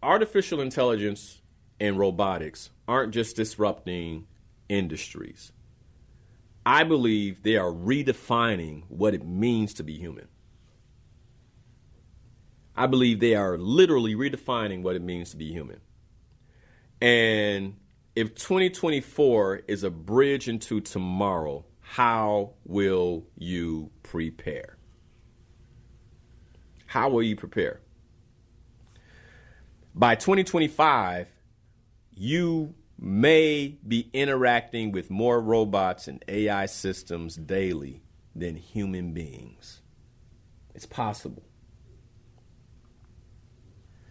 Artificial intelligence and robotics aren't just disrupting industries. I believe they are redefining what it means to be human. I believe they are literally redefining what it means to be human. And if 2024 is a bridge into tomorrow, how will you prepare? How will you prepare? By 2025, you may be interacting with more robots and AI systems daily than human beings. It's possible.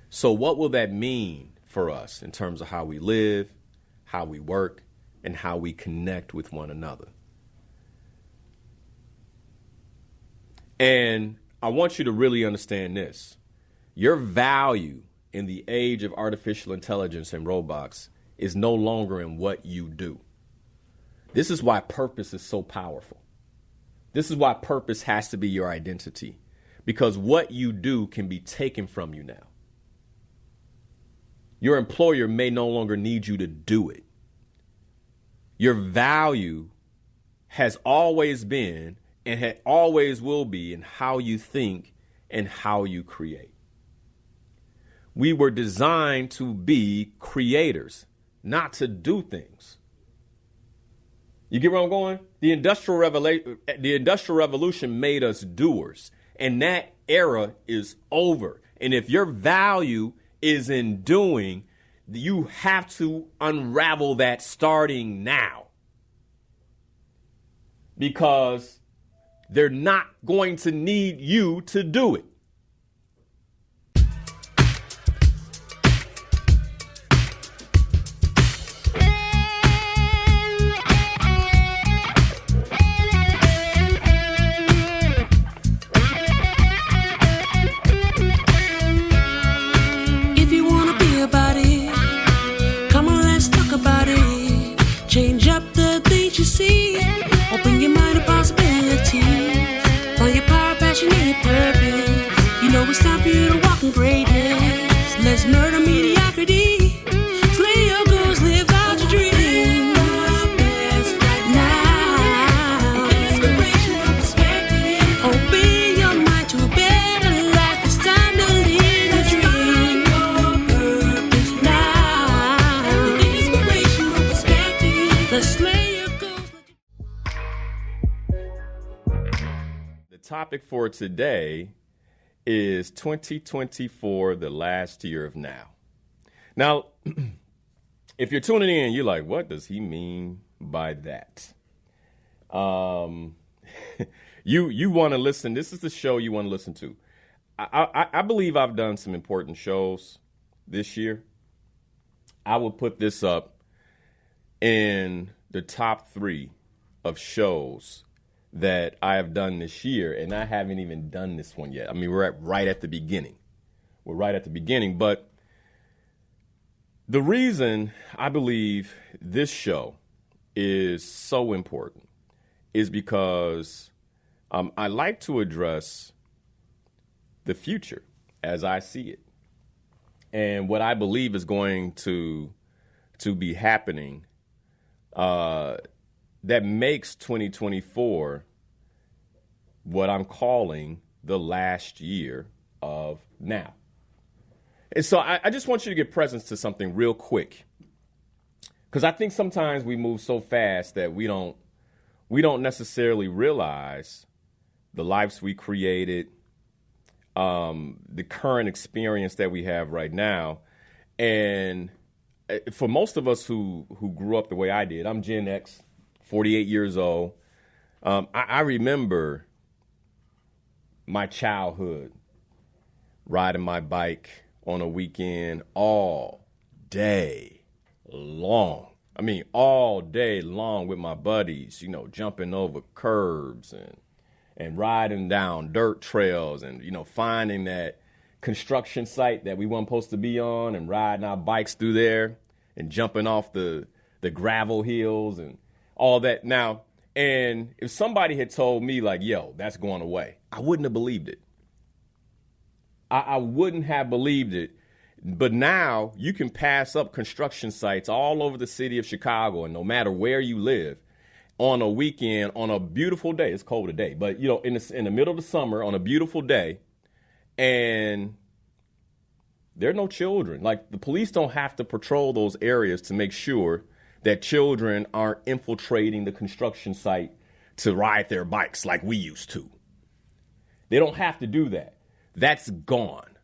So what will that mean for us in terms of how we live, how we work, and how we connect with one another? And I want you to really understand this. Your value in the age of artificial intelligence and robots is no longer in what you do. This is why purpose is so powerful. This is why purpose has to be your identity, because what you do can be taken from you now. Your employer may no longer need you to do it. Your value has always been and always will be in how you think and how you create. We were designed to be creators, not to do things. You get where I'm going? The Industrial Revolution made us doers, and that era is over. And if your value is in doing, you have to unravel that starting now, because they're not going to need you to do it. Change up the things you see. Open your mind to possibilities. Find your power, passion, and your purpose. You know it's time for you to walk in greatness. Let's murder mediocrity. Slay your goals, live out your dreams. Right now. Inspiration and perspective. Open your mind to a better life. It's time to live the dream. Find your purpose now. Inspiration and perspective. Let's slay your goals. The topic for today is 2024, the last year of now. Now, if you're tuning in, you're like, what does he mean by that? You want to listen. This is the show you want to listen to. I believe I've done some important shows this year. I will put this up in the top 3 of shows that I have done this year, and I haven't even done this one yet. I mean, we're right at the beginning. We're right at the beginning, but the reason I believe this show is so important is because I like to address the future as I see it, and what I believe is going to be happening that makes 2024 what I'm calling the last year of now. And so I just want you to get presence to something real quick, because I think sometimes we move so fast that we don't necessarily realize the lives we created, the current experience that we have right now. And for most of us who grew up the way I did, I'm Gen X, 48 years old. I remember my childhood riding my bike on a weekend all day long. I mean, all day long with my buddies, jumping over curbs and riding down dirt trails and, finding that construction site that we weren't supposed to be on and riding our bikes through there and jumping off the gravel hills and all that. Now, and if somebody had told me like, yo, that's going away, I wouldn't have believed it. I wouldn't have believed it. But now you can pass up construction sites all over the city of Chicago, and no matter where you live, on a weekend, on a beautiful day, it's cold today, but you know, in the middle of the summer, on a beautiful day, and there are no children. Like, the police don't have to patrol those areas to make sure that children aren't infiltrating the construction site to ride their bikes like we used to. They don't have to do that. That's gone.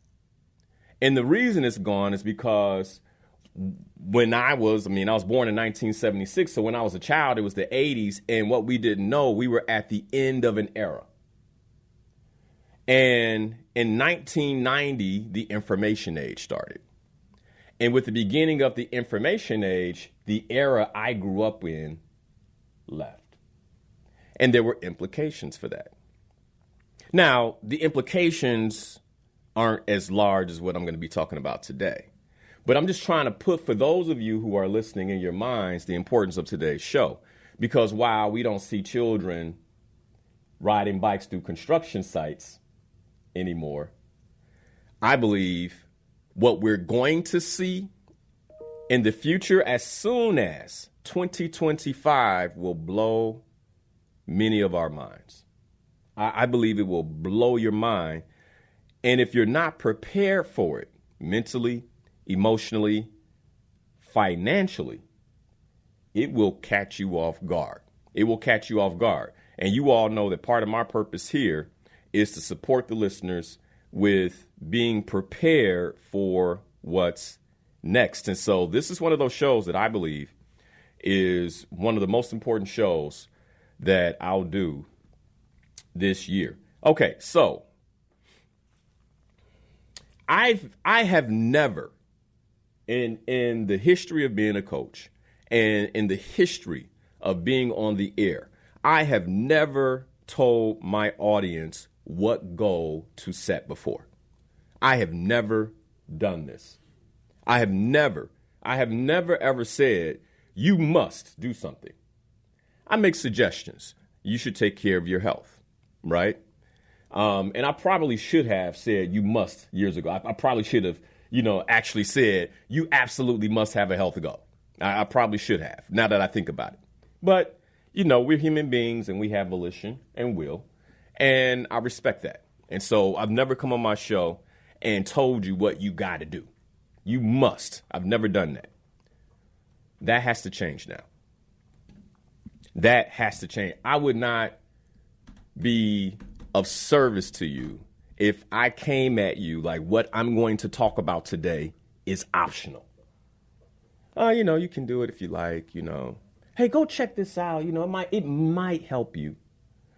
And the reason it's gone is because when I was born in 1976. So when I was a child, it was the 80s. And what we didn't know, we were at the end of an era. And in 1990, the information age started. And with the beginning of the information age, the era I grew up in left. And there were implications for that. Now, the implications aren't as large as what I'm going to be talking about today. But I'm just trying to put, for those of you who are listening in your minds, the importance of today's show. Because while we don't see children riding bikes through construction sites anymore, I believe what we're going to see in the future, as soon as 2025, will blow many of our minds. I believe it will blow your mind. And if you're not prepared for it mentally, emotionally, financially, it will catch you off guard. It will catch you off guard. And you all know that part of my purpose here is to support the listeners with being prepared for what's next. And so this is one of those shows that I believe is one of the most important shows that I'll do this year. Okay, so I have never, in the history of being a coach and in the history of being on the air, I have never told my audience what goal to set before. I have never done this. I have never ever said, you must do something. I make suggestions. You should take care of your health, right? And I probably should have said you must years ago. I probably should have, actually said you absolutely must have a health goal. I probably should have, now that I think about it. But, we're human beings and we have volition and will. And I respect that. And so I've never come on my show and told you what you got to do. You must. I've never done that. That has to change now. That has to change. I would not be of service to you if I came at you like what I'm going to talk about today is optional. You can do it if you like, Hey, go check this out. It might help you.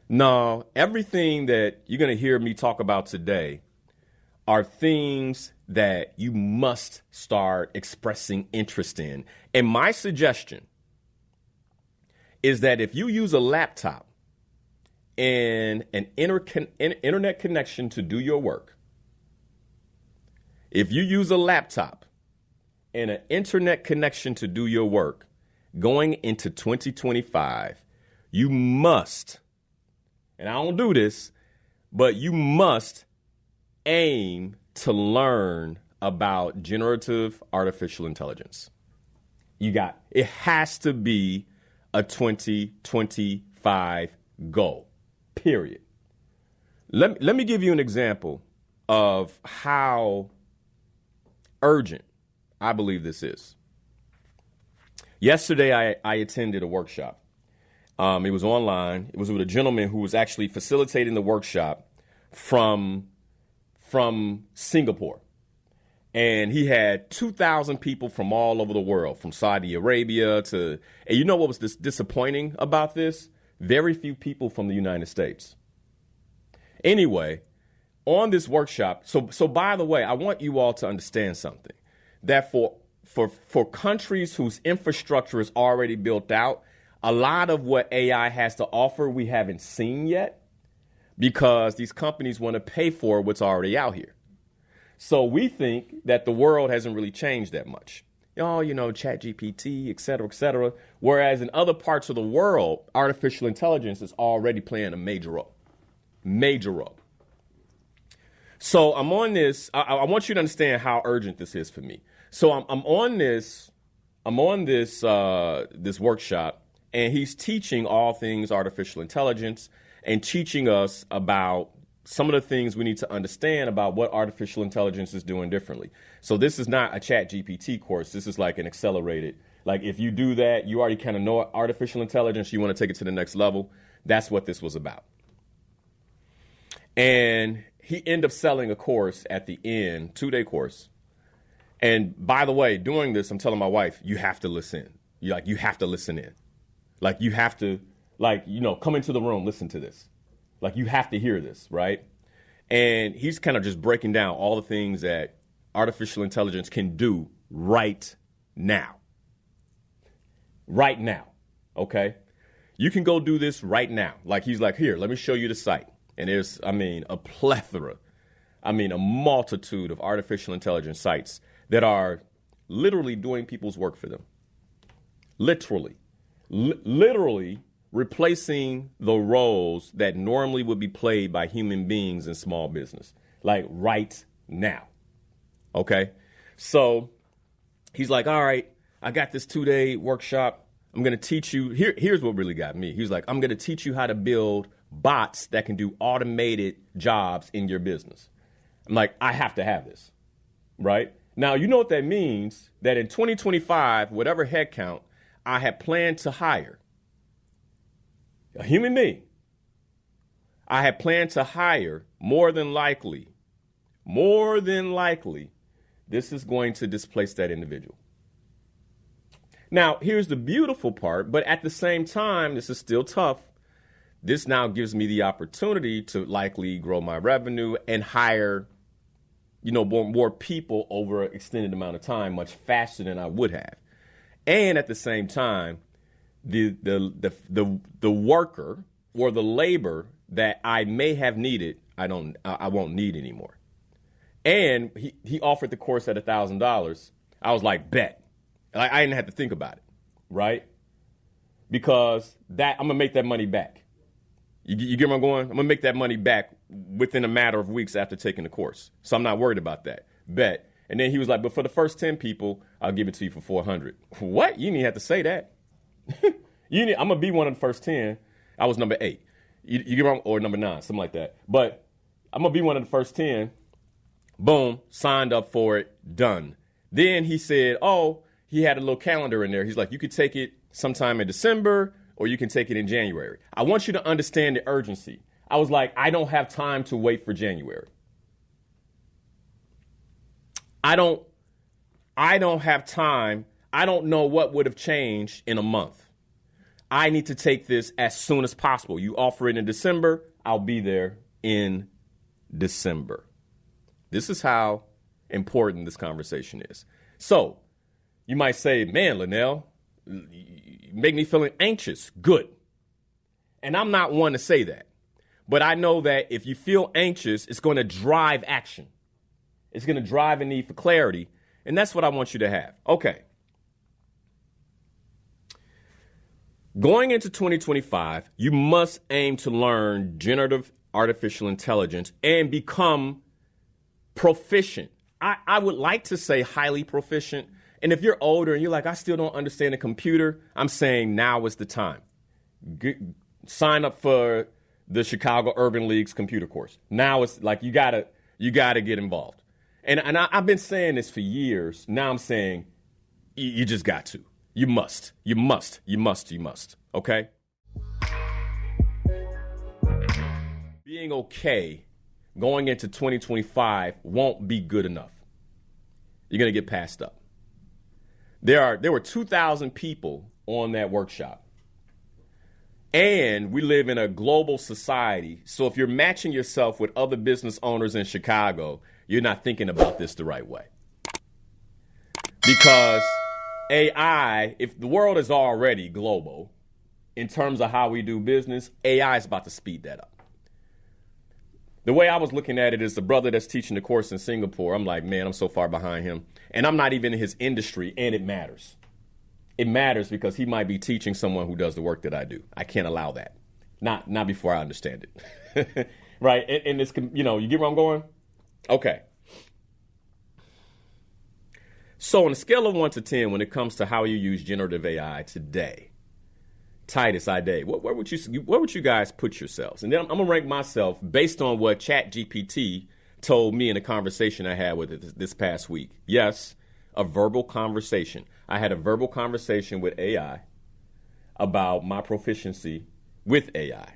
No, everything that you're going to hear me talk about today are things that you must start expressing interest in. And my suggestion is that if you use a laptop and an internet connection to do your work, if you use a laptop and an internet connection to do your work going into 2025, you must, and I don't do this, but you must aim to learn about generative artificial intelligence. It has to be a 2025 goal, period. Let me give you an example of how urgent I believe this is. Yesterday, I attended a workshop. It was online. It was with a gentleman who was actually facilitating the workshop from Singapore. And he had 2,000 people from all over the world, from Saudi Arabia to, and you know what was disappointing about this? Very few people from the United States. Anyway, on this workshop, so by the way, I want you all to understand something, that for countries whose infrastructure is already built out, a lot of what AI has to offer we haven't seen yet because these companies want to pay for what's already out here. So we think that the world hasn't really changed that much. ChatGPT, et cetera, et cetera. Whereas in other parts of the world, artificial intelligence is already playing a major role. Major role. So I'm on this. I want you to understand how urgent this is for me. So I'm on this. I'm on this workshop, and he's teaching all things artificial intelligence and teaching us about some of the things we need to understand about what artificial intelligence is doing differently. So this is not a Chat GPT course. This is like an accelerated. Like if you do that, you already kind of know artificial intelligence. You want to take it to the next level. That's what this was about. And he ended up selling a course at the end, 2-day course. And by the way, doing this, I'm telling my wife, you have to listen. You have to listen in. Like you have to, come into the room, listen to this. Like you have to hear this, right? And he's kind of just breaking down all the things that artificial intelligence can do right now. Right now, okay? You can go do this right now. Like he's like, here, let me show you the site. And there's, a plethora, a multitude of artificial intelligence sites that are literally doing people's work for them. Literally replacing the roles that normally would be played by human beings in small business, like right now. Okay. So he's like, all right, I got this 2-day workshop. I'm going to teach you. Here's what really got me. He was like, I'm going to teach you how to build bots that can do automated jobs in your business. I'm like, I have to have this, right? Now, you know what that means? That in 2025, whatever headcount I had planned to hire, a human being, I had planned to hire more than likely, this is going to displace that individual. Now, here's the beautiful part, but at the same time, this is still tough. This now gives me the opportunity to likely grow my revenue and hire, more people over an extended amount of time, much faster than I would have. And at the same time, the worker or the labor that I may have needed, I won't need anymore. And he offered the course at $1,000. I was like, bet. I didn't have to think about it, right? Because I'm gonna make that money back. You get where I'm going? I'm gonna make that money back within a matter of weeks after taking the course. So I'm not worried about that. Bet. And then he was like, but for the first 10 people, I'll give it to you for $400. What? You didn't even have to say that. I'm gonna be one of the first 10. I was number 8. You get wrong, or number 9, something like that. But I'm gonna be one of the first 10. Boom, signed up for it, done. Then he said, he had a little calendar in there. He's like, you could take it sometime in December, or you can take it in January. I want you to understand the urgency. I was like, I don't have time to wait for January. I don't have time. I don't know what would have changed in a month. I need to take this as soon as possible. You offer it in December, I'll be there in December. This is how important this conversation is. So you might say, man, Linnell, you make me feeling anxious. Good. And I'm not one to say that. But I know that if you feel anxious, it's going to drive action. It's going to drive a need for clarity. And that's what I want you to have. Okay. Going into 2025, you must aim to learn generative artificial intelligence and become proficient. I would like to say highly proficient. And if you're older and you're like, I still don't understand a computer, I'm saying now is the time. Sign up for the Chicago Urban League's computer course. Now it's like you gotta get involved. And I've been saying this for years. Now I'm saying you just got to. You must. Okay? Being okay going into 2025 won't be good enough. You're going to get passed up. There were 2,000 people on that workshop. And we live in a global society. So if you're matching yourself with other business owners in Chicago, you're not thinking about this the right way. Because AI, if the world is already global in terms of how we do business, AI is about to speed that up. The way I was looking at it is the brother that's teaching the course in Singapore. I'm like, man, I'm so far behind him. And I'm not even in his industry, and it matters. It matters because he might be teaching someone who does the work that I do. I can't allow that. Not before I understand it. Right? And it's, you get where I'm going? Okay. So on a scale of 1 to 10, when it comes to how you use generative AI today, Titus, Ide, where would you guys put yourselves? And then I'm going to rank myself based on what ChatGPT told me in a conversation I had with it this past week. Yes, a verbal conversation. I had a verbal conversation with AI about my proficiency with AI.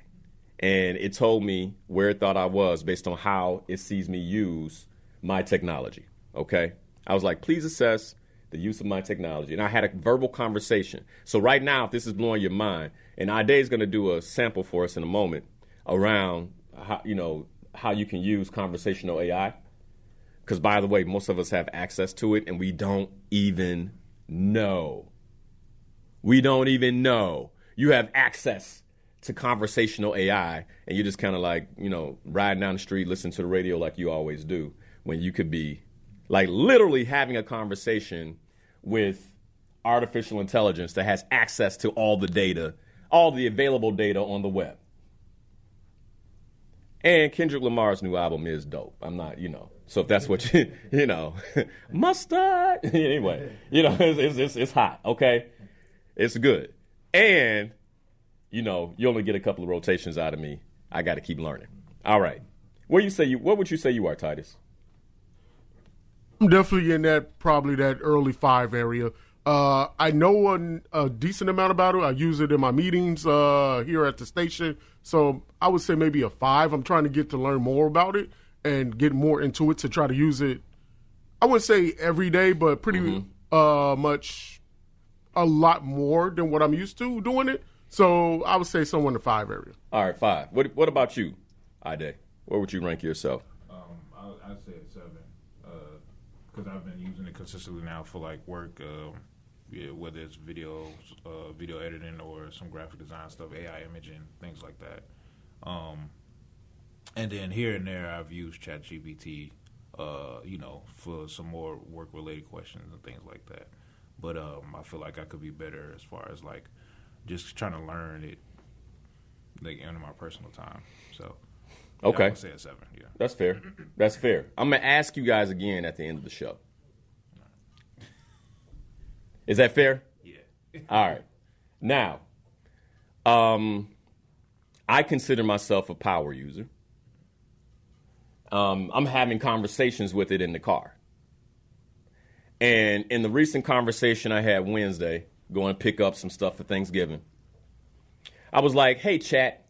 And it told me where it thought I was based on how it sees me use my technology. Okay? I was like, please assess the use of my technology. And I had a verbal conversation. So right now, if this is blowing your mind, and Ide is going to do a sample for us in a moment around how you can use conversational AI. Because, by the way, most of us have access to it, and we don't even know. We don't even know. You have access to conversational AI, and you're just kind of like, riding down the street, listening to the radio like you always do, when you could be like literally having a conversation with artificial intelligence that has access to all the data, all the available data on the web. And Kendrick Lamar's new album is dope. I'm not, so if that's what mustard. Anyway, it's hot, okay? It's good. And, you only get a couple of rotations out of me. I got to keep learning. All right. What would you say you are, Titus? I'm definitely in probably that early 5 area. I know a decent amount about it. I use it in my meetings here at the station. So I would say maybe a 5. I'm trying to get to learn more about it and get more into it to try to use it. I wouldn't say every day, but pretty much a lot more than what I'm used to doing it. So I would say somewhere in the 5 area. All right, 5. What about you, Ide? Where would you rank yourself? I'd say a 7. Because I've been using it consistently now for like work, whether it's video editing or some graphic design stuff, AI imaging, things like that. And then here and there, I've used ChatGPT, for some more work-related questions and things like that. But I feel like I could be better as far as like just trying to learn it, like in my personal time. So. Okay. I would say a 7, yeah. That's fair. That's fair. I'm going to ask you guys again at the end of the show. Is that fair? Yeah. All right. Now, I consider myself a power user. I'm having conversations with it in the car. And in the recent conversation I had Wednesday, going to pick up some stuff for Thanksgiving, I was like, hey, chat.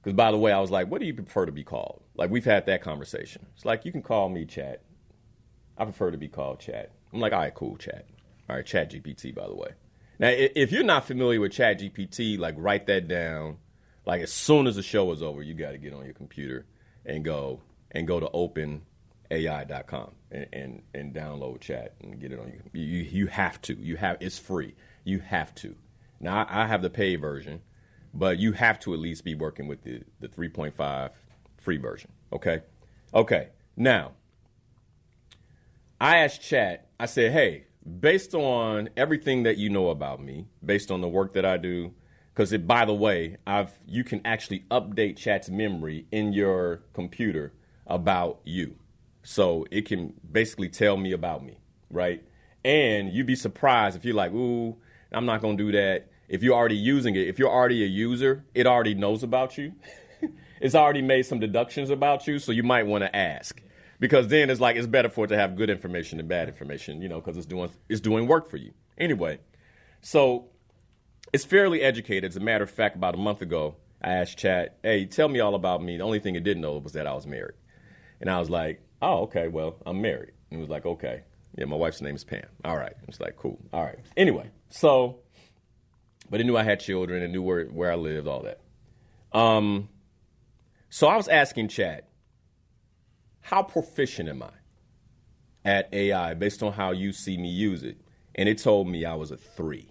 Because, by the way, I was like, what do you prefer to be called? Like, we've had that conversation. It's like, you can call me Chat. I prefer to be called Chat. I'm like, all right, cool, Chat. All right, Chat GPT, by the way. Now, if you're not familiar with Chat GPT, like, write that down. Like, as soon as the show is over, you got to get on your computer and go to openai.com and download Chat and get it on your You have to. It's free. You have to. Now, I have the paid version. But you have to at least be working with the 3.5 free version, okay? Okay, now, I asked Chat, I said, hey, based on everything that you know about me, based on the work that I do, because, by the way, you can actually update Chat's memory in your computer about you. So it can basically tell me about me, right? And you'd be surprised if you're like, ooh, I'm not going to do that. If you're already using it, if you're already a user, it already knows about you. It's already made some deductions about you, so you might want to ask. Because then it's better for it to have good information than bad information, because it's doing work for you. Anyway, so it's fairly educated. As a matter of fact, about a month ago, I asked Chat, hey, tell me all about me. The only thing it didn't know was that I was married. And I was like, oh, okay, well, I'm married. And it was like, okay. Yeah, my wife's name is Pam. All right. It's like, cool. All right. Anyway, but it knew I had children and knew where I lived, all that. So I was asking Chat, how proficient am I at AI based on how you see me use it? And it told me I was a 3.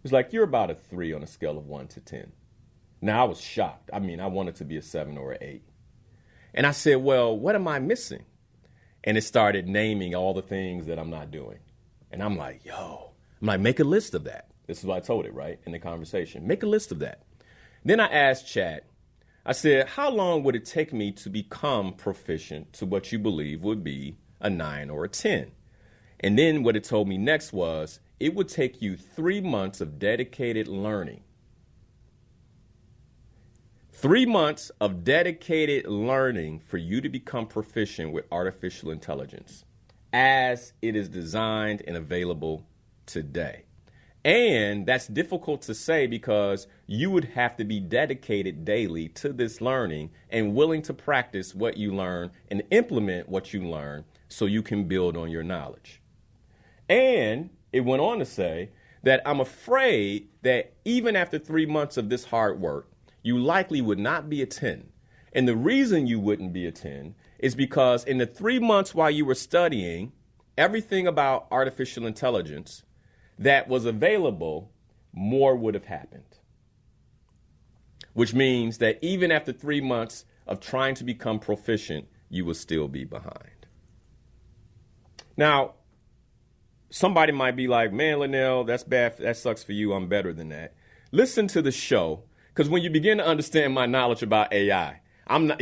It's like, you're about a 3 on a scale of 1 to 10. Now, I was shocked. I mean, I wanted to be a 7 or an 8. And I said, well, what am I missing? And it started naming all the things that I'm not doing. And I'm like, make a list of that. This is what I told it, right, in the conversation. Make a list of that. Then I asked Chat, I said, how long would it take me to become proficient to what you believe would be a 9 or a 10? And then what it told me next was, it would take you 3 months of dedicated learning. 3 months of dedicated learning for you to become proficient with artificial intelligence as it is designed and available today. And that's difficult to say because you would have to be dedicated daily to this learning and willing to practice what you learn and implement what you learn so you can build on your knowledge. And it went on to say that I'm afraid that even after 3 months of this hard work, you likely would not be a 10. And the reason you wouldn't be a 10 is because in the 3 months while you were studying everything about artificial intelligence that was available, more would have happened. Which means that even after 3 months of trying to become proficient, you will still be behind. Now, somebody might be like, man, Linnell, that's bad. That sucks for you. I'm better than that. Listen to the show, because when you begin to understand my knowledge about AI, I'm not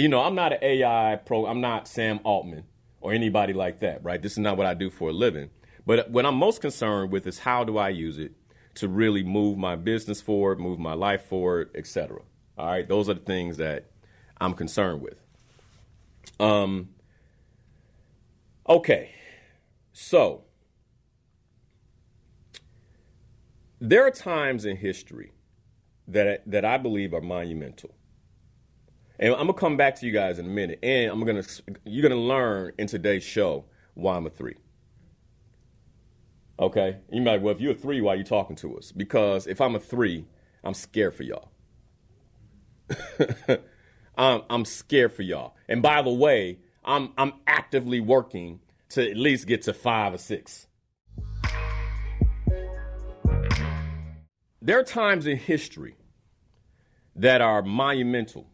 an AI pro. I'm not Sam Altman or anybody like that, right? This is not what I do for a living. But what I'm most concerned with is how do I use it to really move my business forward, move my life forward, etc. All right, those are the things that I'm concerned with. Okay, so there are times in history that I believe are monumental. And I'm gonna come back to you guys in a minute, and you're gonna learn in today's show why I'm a 3. Okay, you might, well, if you're a 3, why are you talking to us? Because if I'm a 3, I'm scared for y'all. I'm scared for y'all. And by the way, I'm actively working to at least get to 5 or 6. There are times in history that are monumental.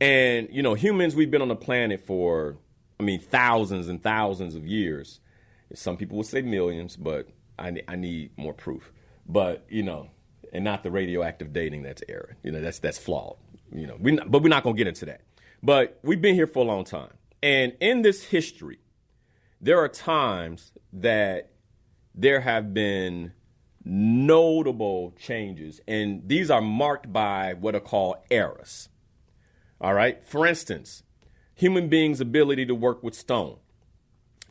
And, humans, we've been on the planet for, thousands and thousands of years. Some people would say millions, but I need more proof. But, and not the radioactive dating that's error. That's flawed. But we're not going to get into that. But we've been here for a long time. And in this history, there are times that there have been notable changes. And these are marked by what are called eras. All right. For instance, human beings' ability to work with stone.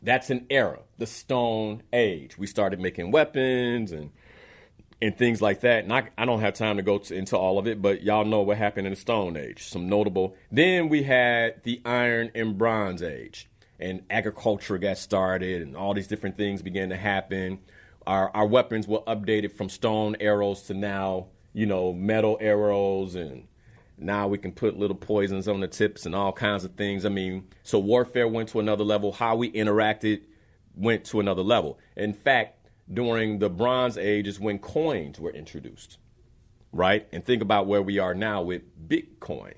That's an era, the Stone Age. We started making weapons and things like that. And I don't have time to go into all of it, but y'all know what happened in the Stone Age. Some notable. Then we had the Iron and Bronze Age, and agriculture got started, and all these different things began to happen. Our weapons were updated from stone arrows to now, metal arrows, and now we can put little poisons on the tips and all kinds of things. So warfare went to another level. How we interacted went to another level. In fact, during the Bronze Age is when coins were introduced, right? And think about where we are now with Bitcoin,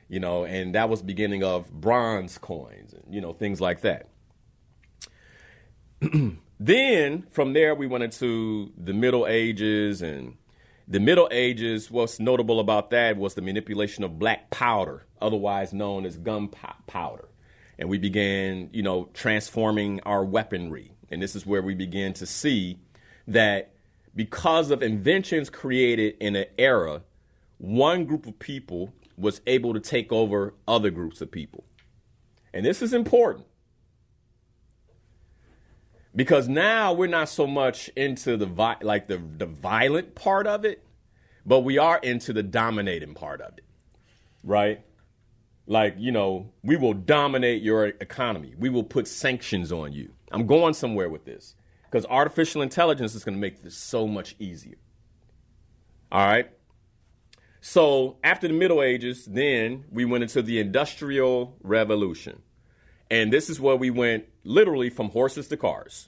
and that was the beginning of bronze coins and, things like that. Then from there, we went into the Middle Ages, and the Middle Ages, what's notable about that was the manipulation of black powder, otherwise known as gunpowder. And we began, transforming our weaponry. And this is where we began to see that because of inventions created in an era, one group of people was able to take over other groups of people. And this is important, because now we're not so much into the violent part of it, but we are into the dominating part of it, right? We will dominate your economy. We will put sanctions on you. I'm going somewhere with this because artificial intelligence is going to make this so much easier. All right. So after the Middle Ages, then we went into the Industrial Revolution. And this is where we went literally from horses to cars.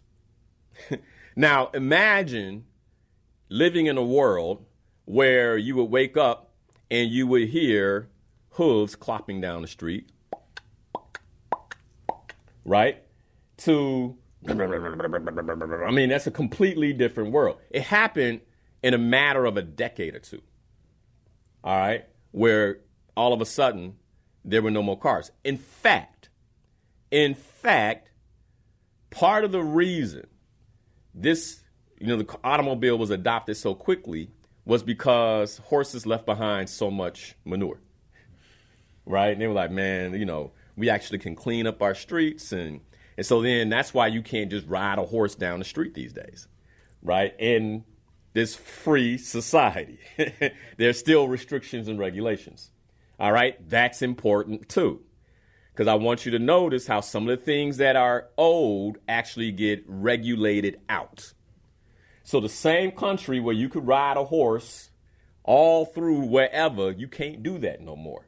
Now, imagine living in a world where you would wake up and you would hear hooves clopping down the street, right? That's a completely different world. It happened in a matter of a decade or two. All right. where all of a sudden there were no more cars. In fact, part of the reason this, the automobile was adopted so quickly was because horses left behind so much manure, right? And they were like, man, we actually can clean up our streets. And so then that's why you can't just ride a horse down the street these days, right? In this free society, there's still restrictions and regulations. All right, that's important too, because I want you to notice how some of the things that are old actually get regulated out. So the same country where you could ride a horse all through wherever, you can't do that no more.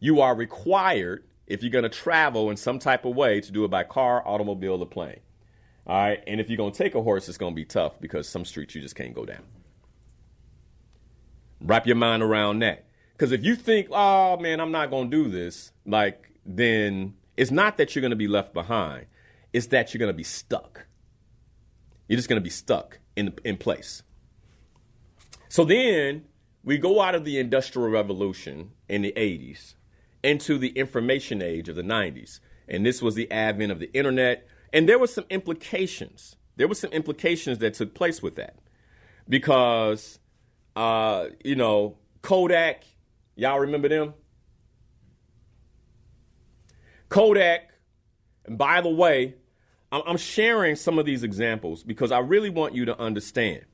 You are required, if you're going to travel in some type of way, to do it by car, automobile, or plane. All right, and if you're going to take a horse, it's going to be tough because some streets you just can't go down. Wrap your mind around that. Because if you think, oh, man, I'm not going to do this, then it's not that you're going to be left behind. It's that you're going to be stuck. You're just going to be stuck in place. So then we go out of the Industrial Revolution in the 80s into the information age of the 90s. And this was the advent of the internet. And there were some implications. There were some implications that took place with that. Because, Kodak, y'all remember them? Kodak, and by the way, I'm sharing some of these examples because I really want you to understand.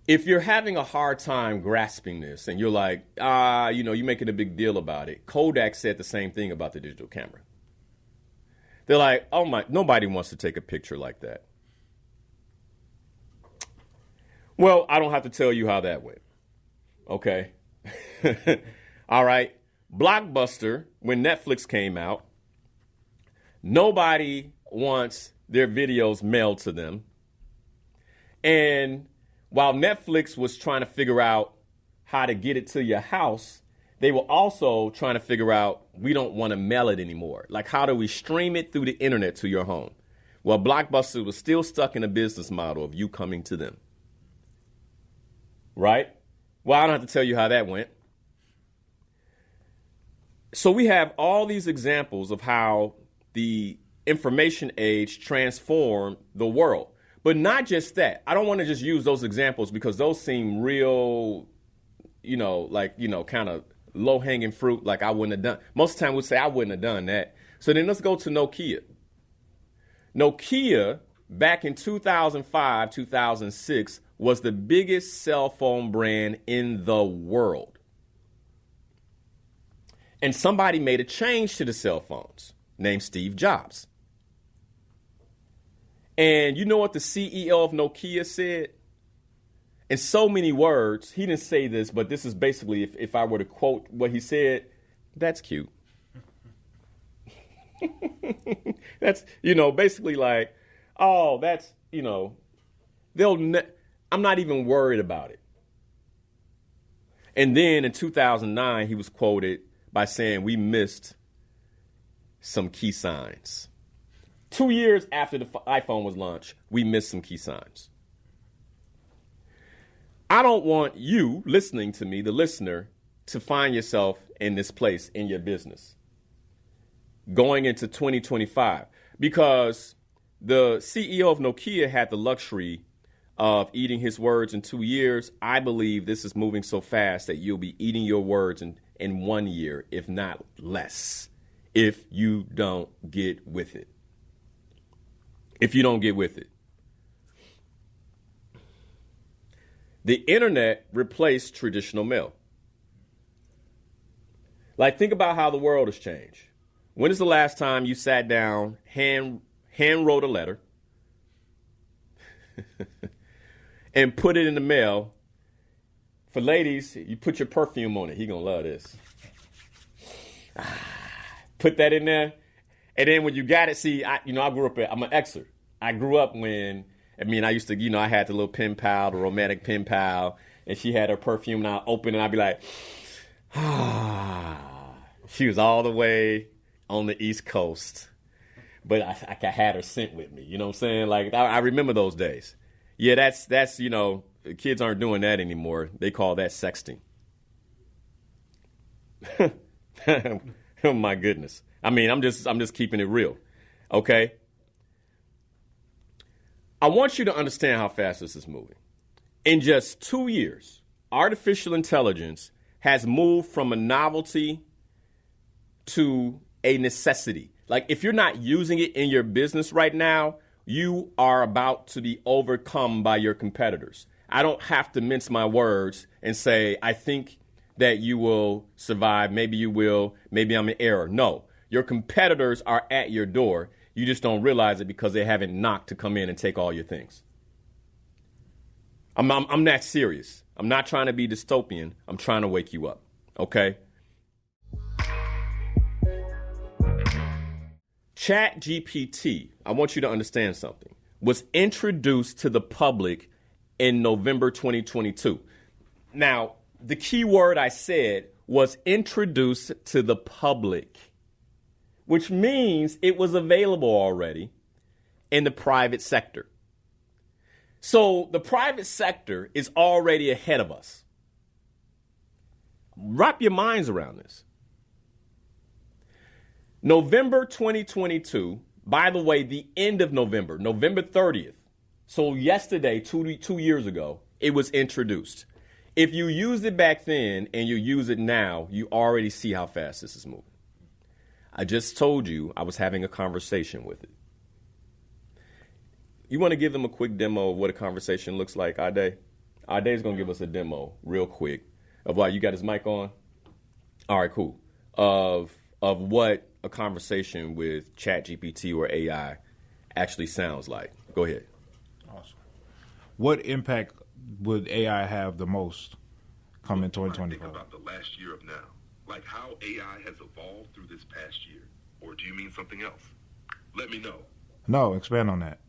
If you're having a hard time grasping this and you're like, you're making a big deal about it, Kodak said the same thing about the digital camera. They're like, oh my, nobody wants to take a picture like that. Well, I don't have to tell you how that went. Okay. All right. Blockbuster, when Netflix came out, nobody wants their videos mailed to them. And while Netflix was trying to figure out how to get it to your house, they were also trying to figure out, we don't want to mail it anymore. Like, how do we stream it through the internet to your home? Well, Blockbuster was still stuck in a business model of you coming to them. Right? Well, I don't have to tell you how that went. So we have all these examples of how the information age transformed the world. But not just that. I don't want to just use those examples because those seem real, kind of low-hanging fruit, like I wouldn't have done. Most of the time we'd say I wouldn't have done that. So then let's go to Nokia. Nokia, back in 2005, 2006, was the biggest cell phone brand in the world. And somebody made a change to the cell phones named Steve Jobs. And you know what the CEO of Nokia said? In so many words, he didn't say this, but this is basically, if I were to quote what he said, that's cute. That's, basically like, oh, that's, I'm not even worried about it. And then in 2009, he was quoted by saying, we missed some key signs. 2 years after the iPhone was launched, we missed some key signs. I don't want you listening to me, the listener, to find yourself in this place in your business going into 2025, because the CEO of Nokia had the luxury of eating his words in 2 years. I believe this is moving so fast that you'll be eating your words in 1 year, if not less, if you don't get with it. If you don't get with it. The internet replaced traditional mail. Like, think about how the world has changed. When is the last time you sat down, hand wrote a letter, and put it in the mail? For ladies, you put your perfume on it. He gonna love this. Put that in there. And then when you got it, see, I grew up, I'm an Xer. I grew up when, I used to, I had the little pen pal, the romantic pen pal, and she had her perfume, and I'd open it, and I'd be like, She was all the way on the East Coast, but I had her scent with me. You know what I'm saying? Like, I remember those days. Yeah, that's kids aren't doing that anymore. They call that sexting. Oh my goodness. I mean, I'm just keeping it real. Okay? I want you to understand how fast this is moving. In just 2 years, artificial intelligence has moved from a novelty to a necessity. Like, if you're not using it in your business right now, you are about to be overcome by your competitors. I don't have to mince my words and say, I think that you will survive. Maybe you will. Maybe I'm in error. No, your competitors are at your door. You just don't realize it because they haven't knocked to come in and take all your things. I'm that serious. I'm not trying to be dystopian. I'm trying to wake you up. Okay? ChatGPT, I want you to understand something, was introduced to the public in November 2022. Now, the key word I said was introduced to the public, which means it was available already in the private sector. So the private sector is already ahead of us. Wrap your minds around this. November 2022, by the way, the end of November, November 30th. So yesterday, two years ago, it was introduced. If you used it back then and you use it now, you already see how fast this is moving. I just told you I was having a conversation with it. You want to give them a quick demo of what a conversation looks like, Ade? Ade's going to give us a demo real quick of what, you got his mic on? All right, cool. Of what a conversation with ChatGPT or AI actually sounds like. Go ahead. Awesome. What impact would AI have the most come in 2025? Think about the last year of now, like how AI has evolved through this past year. Or do you mean something else? Let me know. No, expand on that.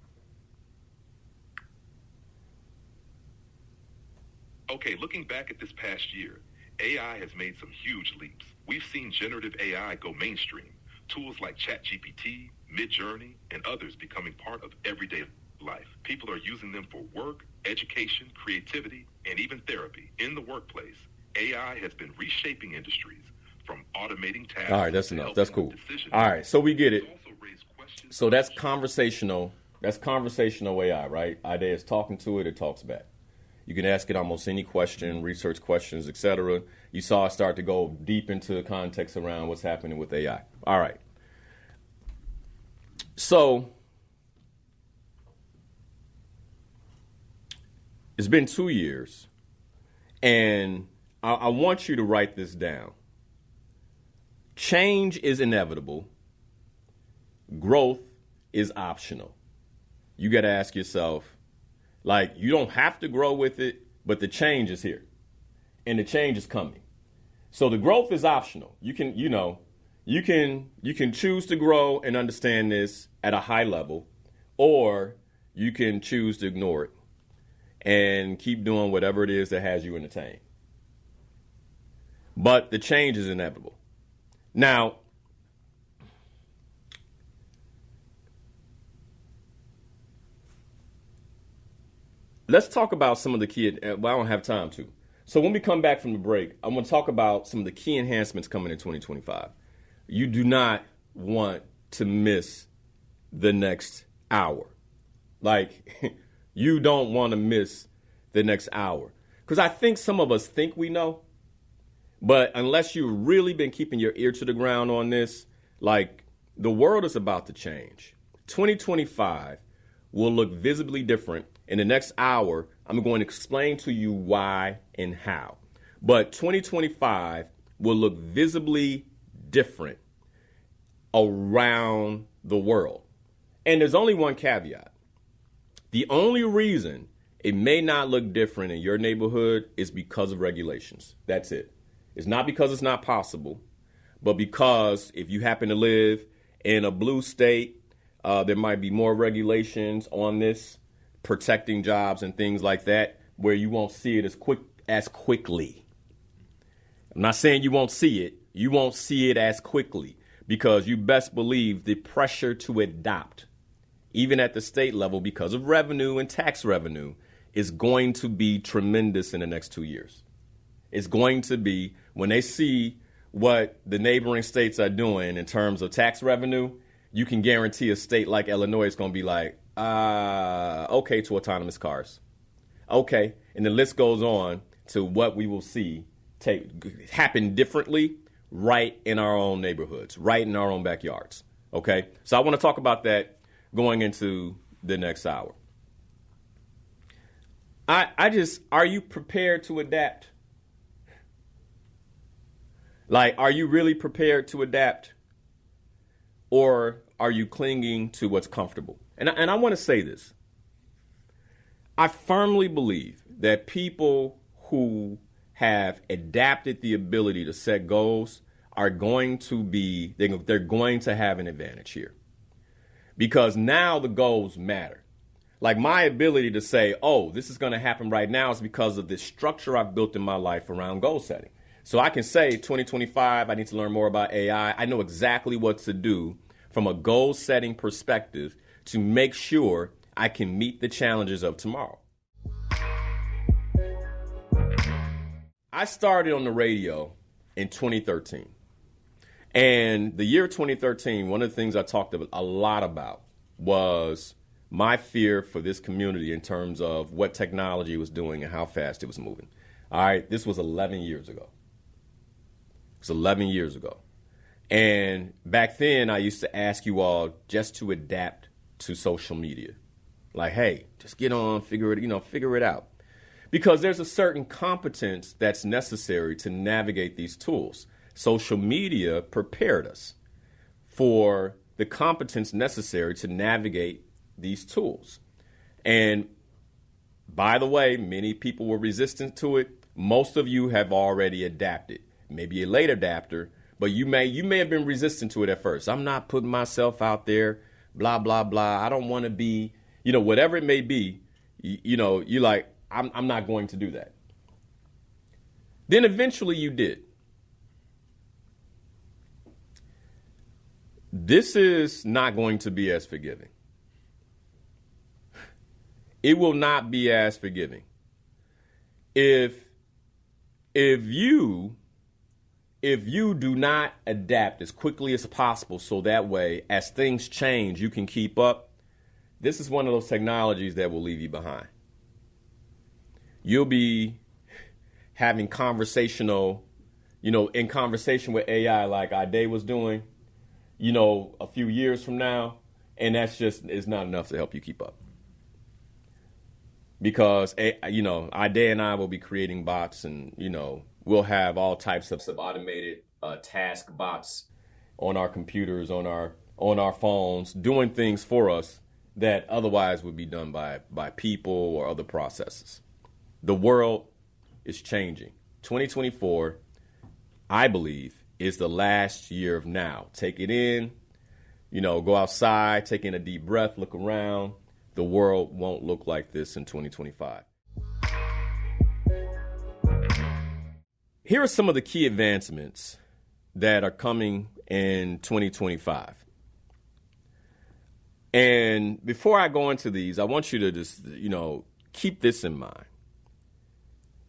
Okay, looking back at this past year, AI has made some huge leaps. We've seen generative AI go mainstream. Tools like ChatGPT, Midjourney, and others becoming part of everyday life. People are using them for work, education, creativity, and even therapy. In the workplace, AI has been reshaping industries from automating tasks. All right, that's enough. That's cool. All right, so we get it. So that's conversational. That's conversational AI, right? Ade is talking to it. It talks back. You can ask it almost any question, research questions, etc. You saw it start to go deep into the context around what's happening with AI. All right. So it's been 2 years, and I want you to write this down. Change is inevitable. Growth is optional. You got to ask yourself, like, you don't have to grow with it, but the change is here, and the change is coming. So the growth is optional. You can choose to grow and understand this at a high level, or you can choose to ignore it and keep doing whatever it is that has you entertained. But the change is inevitable. Now, let's talk about some of the key, well, I don't have time to. So when we come back from the break, I'm going to talk about some of the key enhancements coming in 2025. You do not want to miss the next hour. Like, you don't want to miss the next hour. Because I think some of us think we know, but unless you've really been keeping your ear to the ground on this, like, the world is about to change. 2025 will look visibly different. In the next hour, I'm going to explain to you why and how. But 2025 will look visibly different around the world. And there's only one caveat. The only reason it may not look different in your neighborhood is because of regulations. That's it. It's not because it's not possible, but because if you happen to live in a blue state, there might be more regulations on this, protecting jobs and things like that, where you won't see it as quickly. I'm not saying you won't see it. You won't see it as quickly because you best believe the pressure to adopt, even at the state level because of revenue and tax revenue, is going to be tremendous in the next 2 years. It's going to be, when they see what the neighboring states are doing in terms of tax revenue, you can guarantee a state like Illinois is going to be like, okay to autonomous cars. Okay. And the list goes on to what we will see happen differently right in our own neighborhoods, right in our own backyards. Okay. So I want to talk about that going into the next hour. Are you prepared to adapt? Like, are you really prepared to adapt? Or are you clinging to what's comfortable? And I want to say this. I firmly believe that people who have adapted the ability to set goals are going to they're going to have an advantage here. Because now the goals matter. Like my ability to say, oh, this is going to happen right now is because of this structure I've built in my life around goal setting. So I can say 2025, I need to learn more about AI. I know exactly what to do from a goal setting perspective to make sure I can meet the challenges of tomorrow. I started on the radio in 2013. And the year 2013, one of the things I talked a lot about was my fear for this community in terms of what technology was doing and how fast it was moving. All right, this was 11 years ago. It's 11 years ago. And back then, I used to ask you all just to adapt to social media. Like, hey, just get on, figure it out. Because there's a certain competence that's necessary to navigate these tools. Social media prepared us for the competence necessary to navigate these tools. And by the way, many people were resistant to it. Most of you have already adapted. Maybe a late adapter, but you may have been resistant to it at first. I'm not putting myself out there, blah, blah, blah. I don't want to be, whatever it may be, you're like, I'm not going to do that. Then eventually you did. This is not going to be as forgiving. It will not be as forgiving. If you do not adapt as quickly as possible so that way, as things change, you can keep up, this is one of those technologies that will leave you behind. You'll be having in conversation with AI like Ade was doing, a few years from now, and that's just is not enough to help you keep up. Because, Ade and I will be creating bots and, we'll have all types of automated task bots on our computers, on our phones, doing things for us that otherwise would be done by people or other processes. The world is changing. 2024, I believe, is the last year of now. Take it in, go outside, take in a deep breath, look around. The world won't look like this in 2025. Here are some of the key advancements that are coming in 2025. And before I go into these, I want you to just, keep this in mind.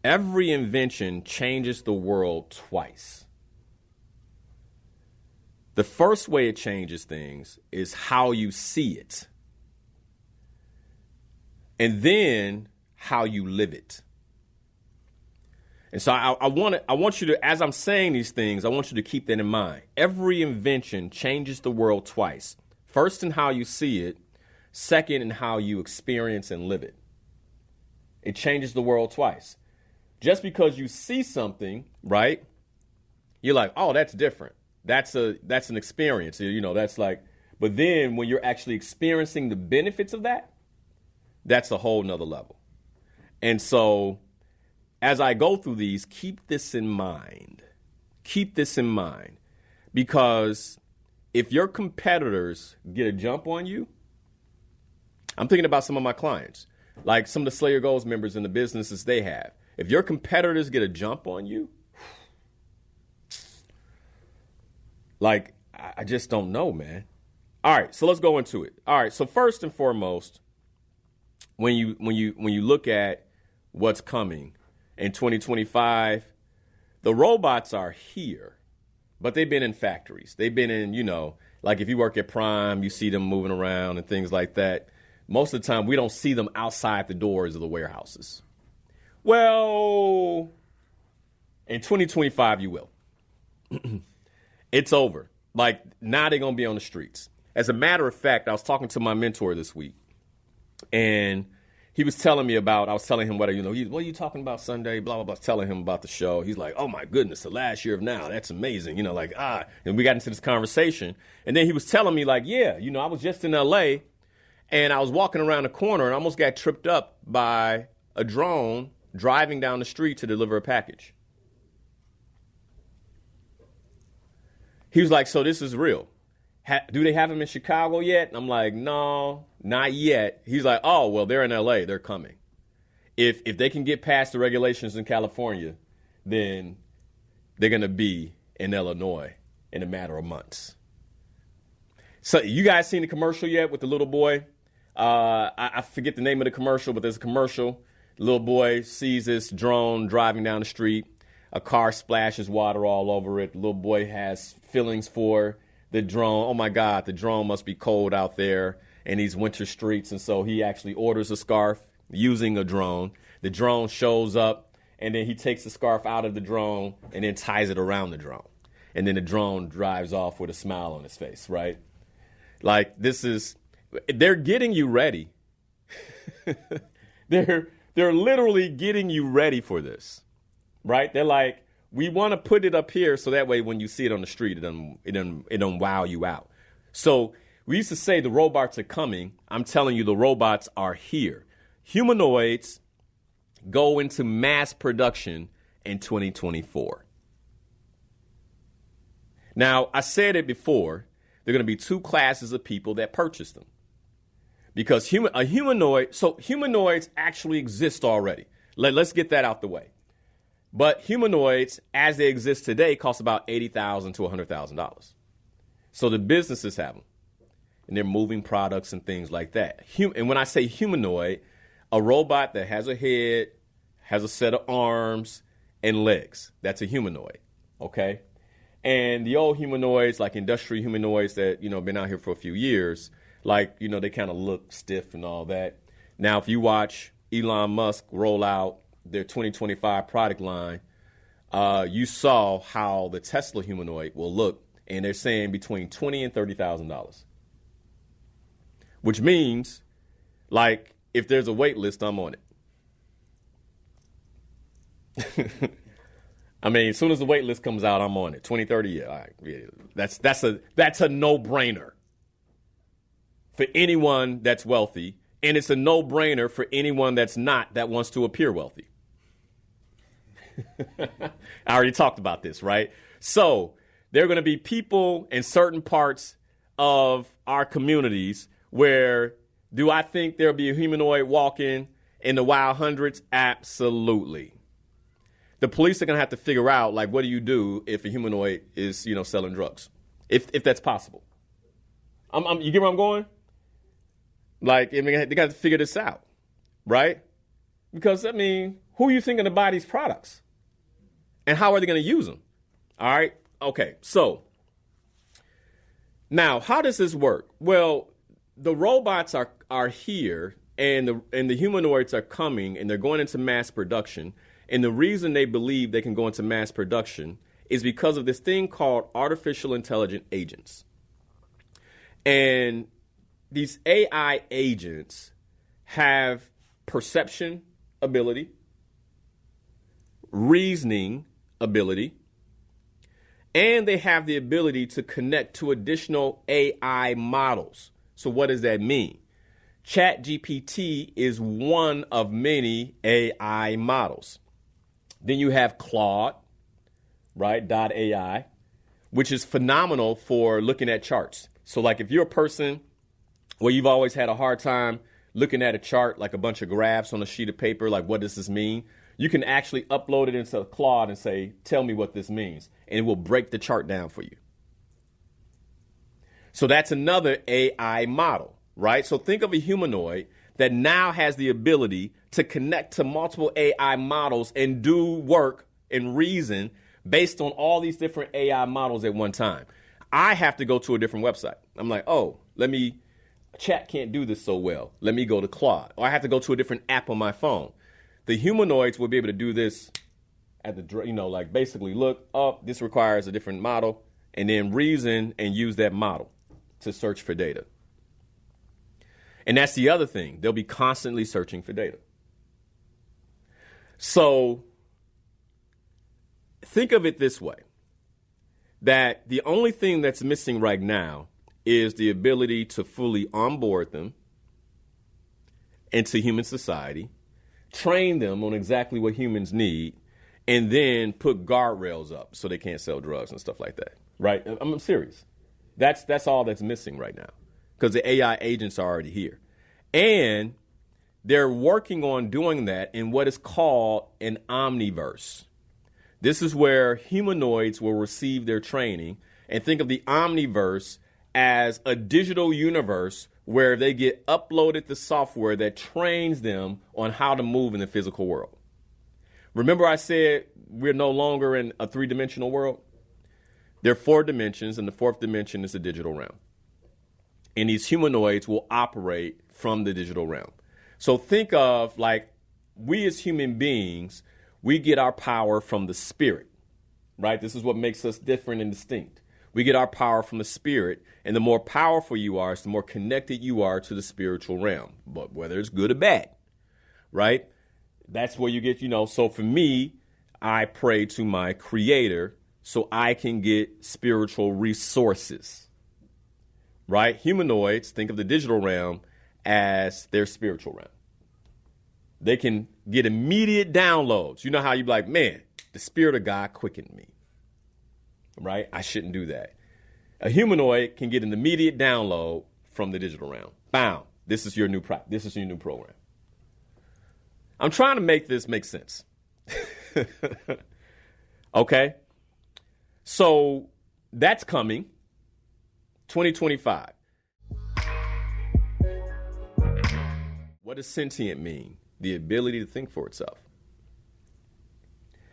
Every invention changes the world twice. The first way it changes things is how you see it. And then how you live it. And so I want you to, as I'm saying these things, I want you to keep that in mind. Every invention changes the world twice. First in how you see it, second in how you experience and live it. It changes the world twice. Just because you see something, right? You're like, oh, that's different. That's an experience. That's like, but then when you're actually experiencing the benefits of that, that's a whole nother level. And so as I go through these, keep this in mind. Keep this in mind. Because if your competitors get a jump on you, I'm thinking about some of my clients, like some of the Slayer Goals members in the businesses they have. If your competitors get a jump on you, like, I just don't know, man. All right, so let's go into it. All right, so first and foremost, when you look at what's coming in 2025, the robots are here. but they've been in factories. They've been in, like if you work at Prime, you see them moving around and things like that. Most of the time, we don't see them outside the doors of the warehouses. Well, in 2025, you will. It's over. Like, now they're going to be on the streets. As a matter of fact, I was talking to my mentor this week, and he was telling me about, I was telling him what are you talking about Sunday, blah, blah, blah, telling him about the show. He's like, oh, my goodness, the last year of now, that's amazing. And we got into this conversation. And then he was telling me, like, yeah, I was just in L.A., and I was walking around the corner and almost got tripped up by a drone driving down the street to deliver a package. He was like, so this is real. Do they have them in Chicago yet? And I'm like, no, not yet. He's like, oh, well, they're in L.A. They're coming. If they can get past the regulations in California, then they're going to be in Illinois in a matter of months. So you guys seen the commercial yet with the little boy? I forget the name of the commercial, but there's a commercial. The little boy sees this drone driving down the street. A car splashes water all over it. The little boy has feelings for the drone. Oh, my God, the drone must be cold out there in these winter streets. And so he actually orders a scarf using a drone. The drone shows up, and then he takes the scarf out of the drone and then ties it around the drone. And then the drone drives off with a smile on his face, right? Like, they're getting you ready. They're literally getting you ready for this, right? They're like, we want to put it up here so that way when you see it on the street, it don't wow you out. So we used to say the robots are coming. I'm telling you, the robots are here. Humanoids go into mass production in 2024. Now, I said it before, there are going to be two classes of people that purchase them. Because humanoids actually exist already. Let's get that out the way. But humanoids, as they exist today, cost about $80,000 to $100,000. So the businesses have them, and they're moving products and things like that. And when I say humanoid, a robot that has a head, has a set of arms and legs, that's a humanoid, okay? And the old humanoids, like industrial humanoids that, been out here for a few years, like, they kind of look stiff and all that. Now, if you watch Elon Musk roll out their 2025 product line, you saw how the Tesla humanoid will look, and they're saying between $20,000 and $30,000. Which means, like, if there's a wait list, I'm on it. I mean, as soon as the wait list comes out, I'm on it. 20, 30, yeah, all right. Yeah, that's a no-brainer for anyone that's wealthy, and it's a no-brainer for anyone that's not, that wants to appear wealthy. I already talked about this, right? So there are going to be people in certain parts of our communities where, do I think there'll be a humanoid walking in the wild hundreds? Absolutely. The police are going to have to figure out, like, what do you do if a humanoid is, selling drugs? If that's possible. You get where I'm going? Like, they got to figure this out, right? Because, who are you thinking to buy these products? And how are they going to use them? All right? Okay, so now, how does this work? Well, the robots are here, and the humanoids are coming, and they're going into mass production. And the reason they believe they can go into mass production is because of this thing called artificial intelligent agents. And these AI agents have perception ability, reasoning ability, and they have the ability to connect to additional AI models. So what does that mean? ChatGPT is one of many AI models. Then you have Claude, right, .ai, which is phenomenal for looking at charts. So like if you're a person where you've always had a hard time looking at a chart, like a bunch of graphs on a sheet of paper, like what does this mean? You can actually upload it into Claude and say, tell me what this means. And it will break the chart down for you. So that's another AI model, right? So think of a humanoid that now has the ability to connect to multiple AI models and do work and reason based on all these different AI models at one time. I have to go to a different website. I'm like, oh, chat can't do this so well. Let me go to Claude. Or I have to go to a different app on my phone. The humanoids will be able to do this at the, basically look up, this requires a different model, and then reason and use that model to search for data. And that's the other thing. They'll be constantly searching for data. So think of it this way, that the only thing that's missing right now is the ability to fully onboard them into human society, train them on exactly what humans need, and then put guardrails up so they can't sell drugs and stuff like that, right? I'm serious. That's all that's missing right now because the AI agents are already here. And they're working on doing that in what is called an omniverse. This is where humanoids will receive their training, and think of the omniverse as a digital universe where they get uploaded the software that trains them on how to move in the physical world. Remember I said we're no longer in a three-dimensional world? There are 4 dimensions, and the 4th dimension is the digital realm. And these humanoids will operate from the digital realm. So think of like we as human beings, we get our power from the spirit, right? This is what makes us different and distinct. We get our power from the spirit, and the more powerful you are, the more connected you are to the spiritual realm, but whether it's good or bad, right? That's where you get, so for me, I pray to my creator so I can get spiritual resources, right? Humanoids think of the digital realm as their spiritual realm. They can get immediate downloads. You know how you be like, man, the spirit of God quickened me, right? I shouldn't do that. A humanoid can get an immediate download from the digital realm. Bam, this is your new program. I'm trying to make this make sense. Okay? So that's coming 2025. What does sentient mean? The ability to think for itself.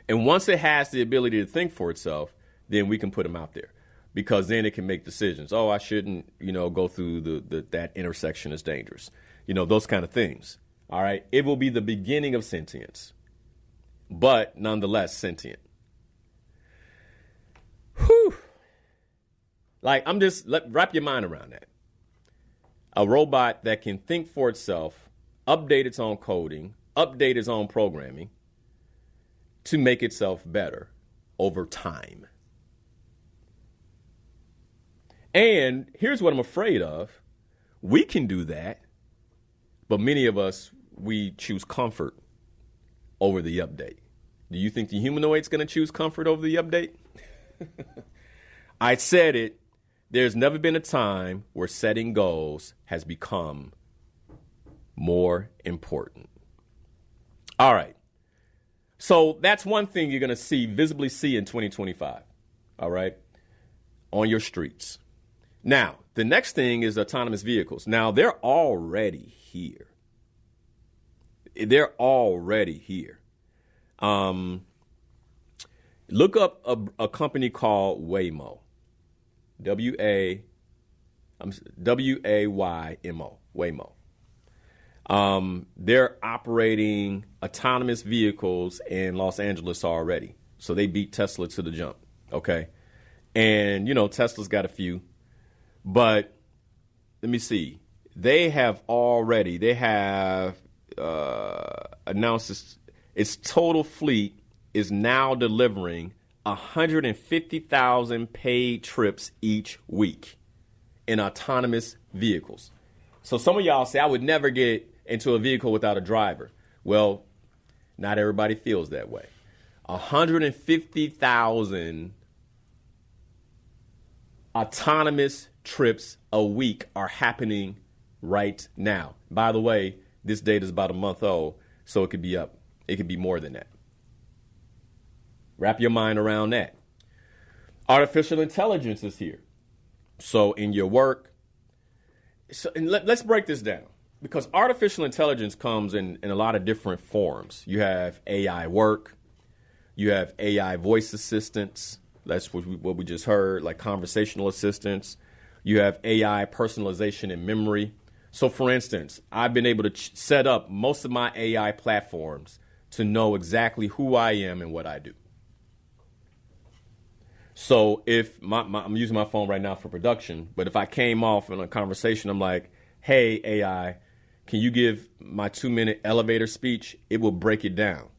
And once it has the ability to think for itself, then we can put them out there because then it can make decisions. Oh, I shouldn't, go through that intersection is dangerous. Those kind of things. All right. It will be the beginning of sentience, but nonetheless sentient. Whew. Like, wrap your mind around that. A robot that can think for itself, update its own coding, update its own programming to make itself better over time. And here's what I'm afraid of. We can do that, but many of us, we choose comfort over the update. Do you think the humanoid's going to choose comfort over the update? I said it. There's never been a time where setting goals has become more important. All right. So that's one thing you're going to visibly see in 2025. All right. On your streets. Now, the next thing is autonomous vehicles. Now, they're already here. They're already here. Look up a company called Waymo. W-A-Y-M-O. Waymo. They're operating autonomous vehicles in Los Angeles already. So they beat Tesla to the jump. Okay. And, Tesla's got a few. But let me see. They have announced its total fleet is now delivering 150,000 paid trips each week in autonomous vehicles. So some of y'all say, I would never get into a vehicle without a driver. Well, not everybody feels that way. 150,000 autonomous trips a week are happening right now. By the way, this data is about a month old, so it could be up. It could be more than that. Wrap your mind around that. Artificial intelligence is here. So in your work, let's break this down, because artificial intelligence comes in a lot of different forms. You have AI work. You have AI voice assistants. That's what we just heard, like conversational assistants. You have AI personalization and memory. So, for instance, I've been able to set up most of my AI platforms to know exactly who I am and what I do. So if I'm using my phone right now for production, but if I came off in a conversation, I'm like, hey, AI, can you give my 2-minute elevator speech? It will break it down.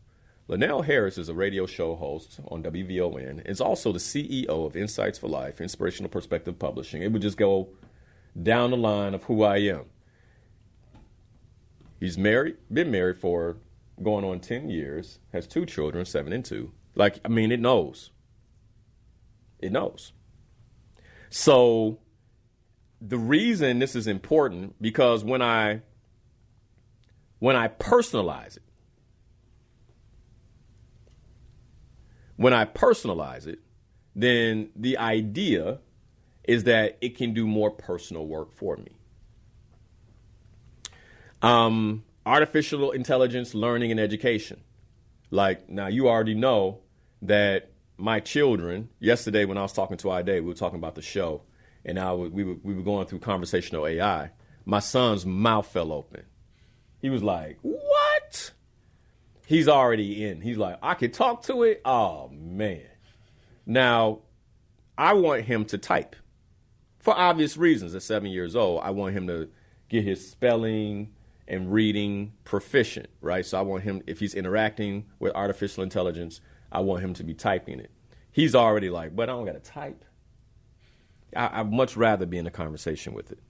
Linnell Harris is a radio show host on WVON. It's also the CEO of Insights for Life, Inspirational Perspective Publishing. It would just go down the line of who I am. He's married, been married for going on 10 years, has 2 children, 7 and 2. Like, I mean, it knows. It knows. So the reason this is important, because when I personalize it, then the idea is that it can do more personal work for me. Artificial intelligence, learning, and education. Like, now you already know that my children, yesterday when I was talking to Ide, we were talking about the show, and we were going through conversational AI. My son's mouth fell open. He was like, what? He's already in. He's like, I could talk to it? Oh, man. Now, I want him to type. For obvious reasons, at 7 years old, I want him to get his spelling and reading proficient, right? So I want him, if he's interacting with artificial intelligence, I want him to be typing it. He's already like, but I don't got to type. I'd much rather be in a conversation with it.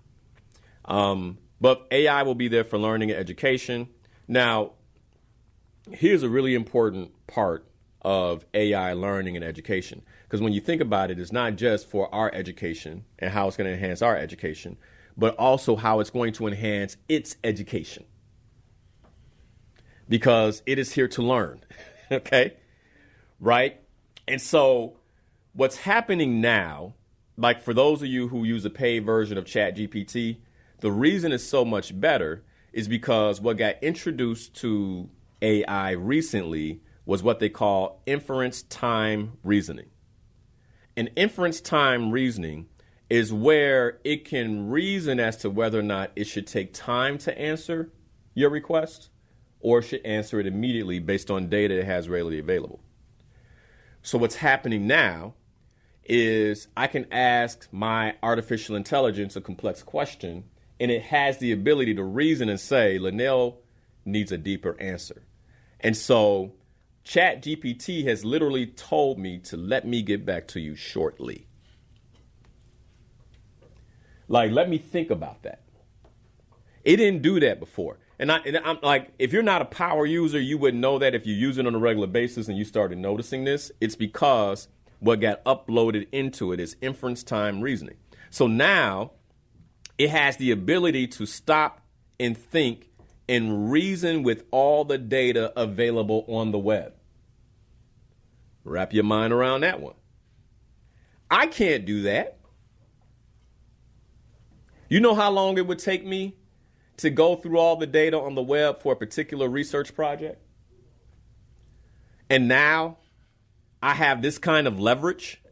But AI will be there for learning and education. Now, here's a really important part of AI learning and education. Because when you think about it, it's not just for our education and how it's going to enhance our education, but also how it's going to enhance its education. Because it is here to learn, okay? Right? And so what's happening now, like for those of you who use a paid version of ChatGPT, the reason it's so much better is because what got introduced to AI recently was what they call inference time reasoning. And inference time reasoning is where it can reason as to whether or not it should take time to answer your request or should answer it immediately based on data it has readily available. So what's happening now is I can ask my artificial intelligence a complex question, and it has the ability to reason and say, Linnell needs a deeper answer. And so ChatGPT has literally told me to let me get back to you shortly. Like, let me think about that. It didn't do that before. And I'm like, if you're not a power user, you wouldn't know that. If you use it on a regular basis and you started noticing this, it's because what got uploaded into it is inference time reasoning. So now it has the ability to stop and think and reason with all the data available on the web. Wrap your mind around that one. I can't do that. You know how long it would take me to go through all the data on the web for a particular research project? And now I have this kind of leverage.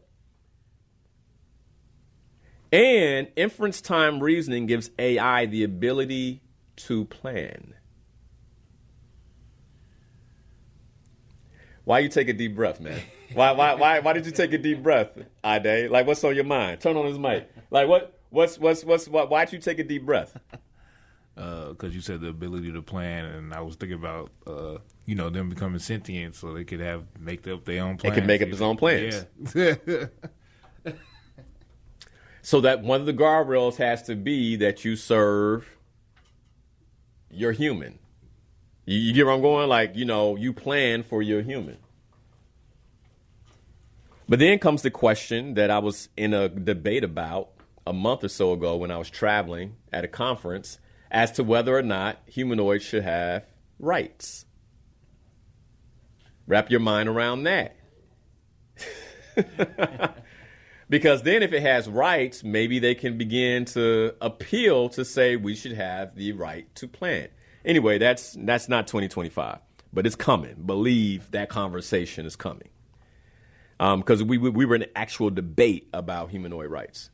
And inference time reasoning gives AI the ability to plan. Why you take a deep breath, man? Why did you take a deep breath, Ade? Like, what's on your mind? Turn on his mic. Like, why'd you take a deep breath? Because you said the ability to plan, and I was thinking about, them becoming sentient so they could make up their own plans. It can make up its own plans. Yeah. So that one of the guardrails has to be that you serve your human. You get where I'm going? Like, you plan for your human. But then comes the question that I was in a debate about a month or so ago when I was traveling at a conference as to whether or not humanoids should have rights. Wrap your mind around that. Because then if it has rights, maybe they can begin to appeal to say we should have the right to plan. Anyway, that's not 2025. but it's coming. Believe that conversation is coming. Because we were in an actual debate about humanoid rights,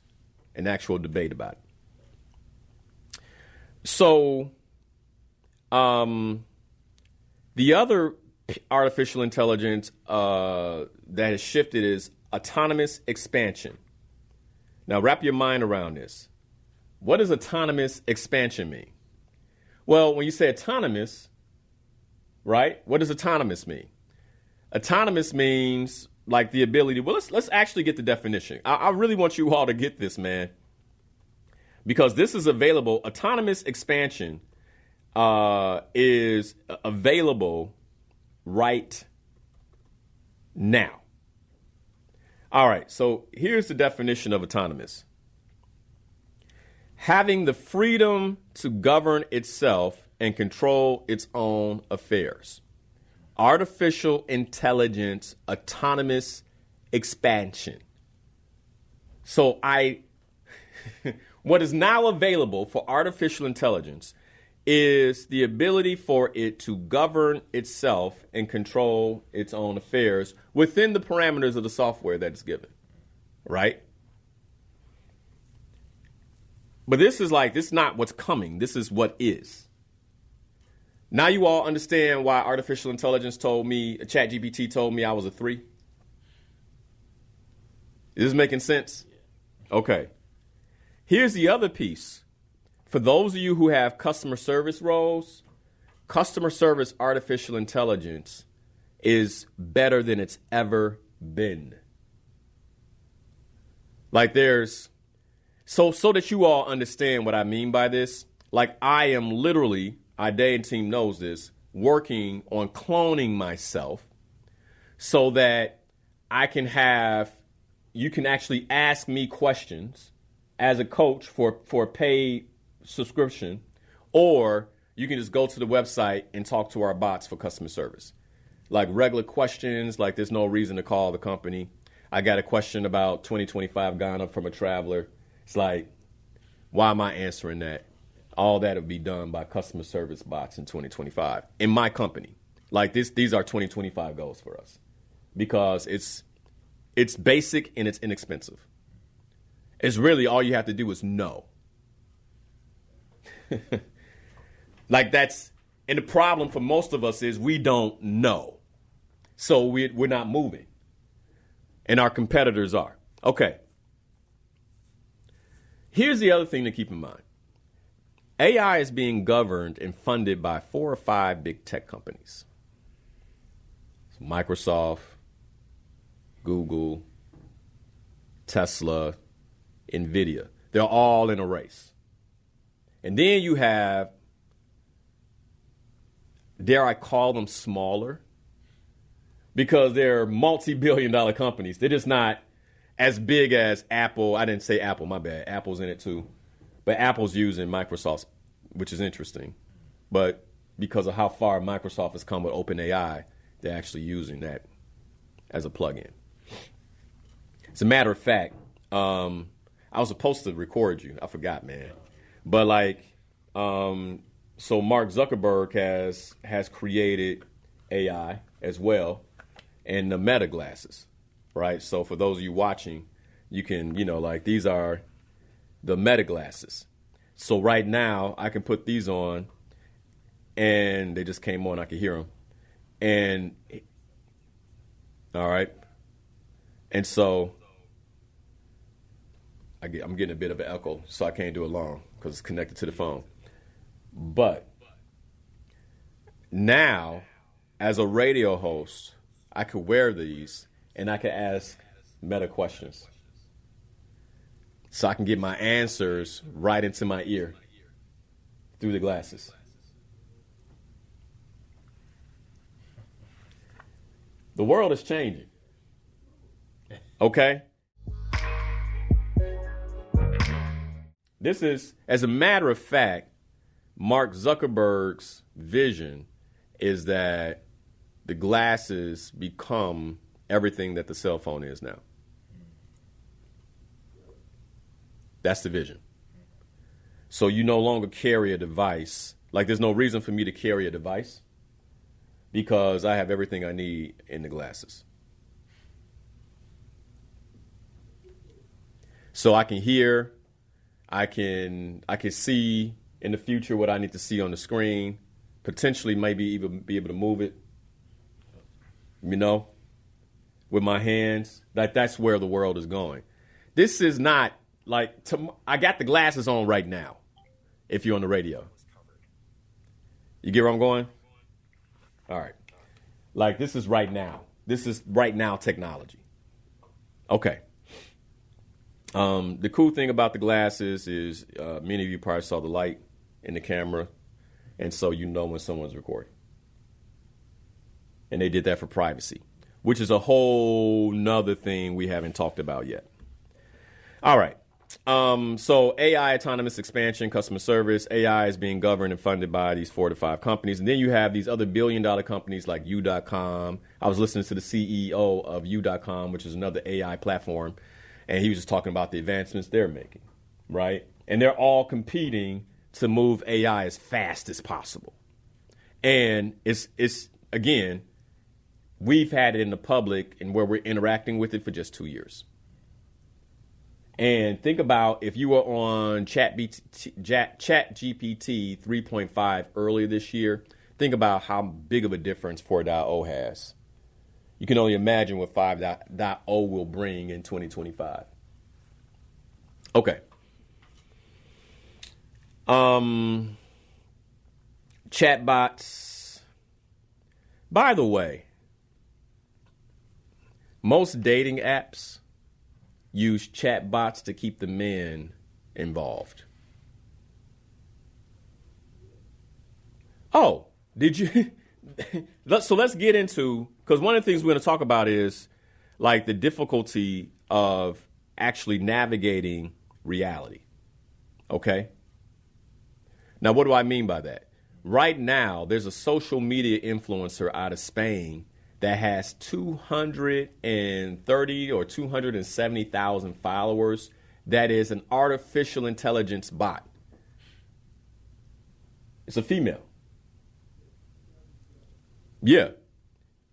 an actual debate about it. So the other artificial intelligence that has shifted is autonomous expansion. Now, wrap your mind around this. What does autonomous expansion mean? Well, when you say autonomous, right, what does autonomous mean? Autonomous means like the ability, well, let's actually get the definition. I really want you all to get this, man, because this is available. Autonomous expansion is available right now. All right, so here's the definition of autonomous. Having the freedom to govern itself and control its own affairs. Artificial intelligence, autonomous expansion. So what is now available for artificial intelligence is the ability for it to govern itself and control its own affairs within the parameters of the software that it's given, right? But this is not what's coming. This is what is. Now you all understand why artificial intelligence told me, ChatGPT told me I was a 3? Is this making sense? Okay. Here's the other piece. For those of you who have customer service roles, customer service artificial intelligence is better than it's ever been. Like so that you all understand what I mean by this, like I am literally, Ide and team knows this, working on cloning myself so that you can actually ask me questions as a coach for a paid subscription, or you can just go to the website and talk to our bots for customer service. Like regular questions, like there's no reason to call the company. I got a question about 2025 Ghana from a traveler. It's like, why am I answering that? All that would be done by customer service bots in 2025 in my company. Like these are 2025 goals for us because it's basic and it's inexpensive. It's really all you have to do is know. Like and the problem for most of us is we don't know. So we're not moving. And our competitors are. Okay. Here's the other thing to keep in mind. AI is being governed and funded by 4 or 5 big tech companies. So Microsoft, Google, Tesla, NVIDIA. They're all in a race. And then you have, dare I call them smaller? Because they're multi-billion-dollar companies. They're just not as big as Apple. I didn't say Apple, my bad. Apple's in it too. But Apple's using Microsoft, which is interesting. But because of how far Microsoft has come with OpenAI, they're actually using that as a plugin. As a matter of fact, I was supposed to record you. I forgot, man. But so Mark Zuckerberg has created AI as well, and the Meta glasses, right? So for those of you watching, you can, these are the Meta glasses. So right now I can put these on, and they just came on. I could hear them, and all right, and so I'm getting a bit of an echo, so I can't do it long because it's connected to the phone. But now, as a radio host, I could wear these and I could ask Meta questions. So I can get my answers right into my ear through the glasses. The world is changing. Okay? This is, as a matter of fact, Mark Zuckerberg's vision is that the glasses become everything that the cell phone is now. That's the vision. So you no longer carry a device. Like there's no reason for me to carry a device. because I have everything I need in the glasses. So I can hear, I can see in the future what I need to see on the screen, potentially maybe even be able to move it, with my hands. That's where the world is going. This is not like, I got the glasses on right now, if you're on the radio. You get where I'm going? All right. Like, this is right now. This is right now technology. Okay. The cool thing about the glasses is many of you probably saw the light in the camera, and so you know when someone's recording. And they did that for privacy, which is a whole nother thing we haven't talked about yet. All right. So AI, autonomous expansion, customer service, AI is being governed and funded by these 4 to 5 companies. And then you have these other billion-dollar companies like U.com. I was listening to the CEO of U.com, which is another AI platform, and he was just talking about the advancements they're making, right? And they're all competing to move AI as fast as possible. And it's again, we've had it in the public and where we're interacting with it for just 2 years. And think about if you were on ChatGPT 3.5 earlier this year, think about how big of a difference 4.0 has. You can only imagine what 5.0 will bring in 2025. Okay. Chatbots. By the way, most dating apps use chatbots to keep the men involved. Oh, did you? So let's get into, because one of the things we're going to talk about is like the difficulty of actually navigating reality. Okay. Now, what do I mean by that? Right now, there's a social media influencer out of Spain that has 230 or 270,000 followers. That is an artificial intelligence bot. It's a female. Yeah.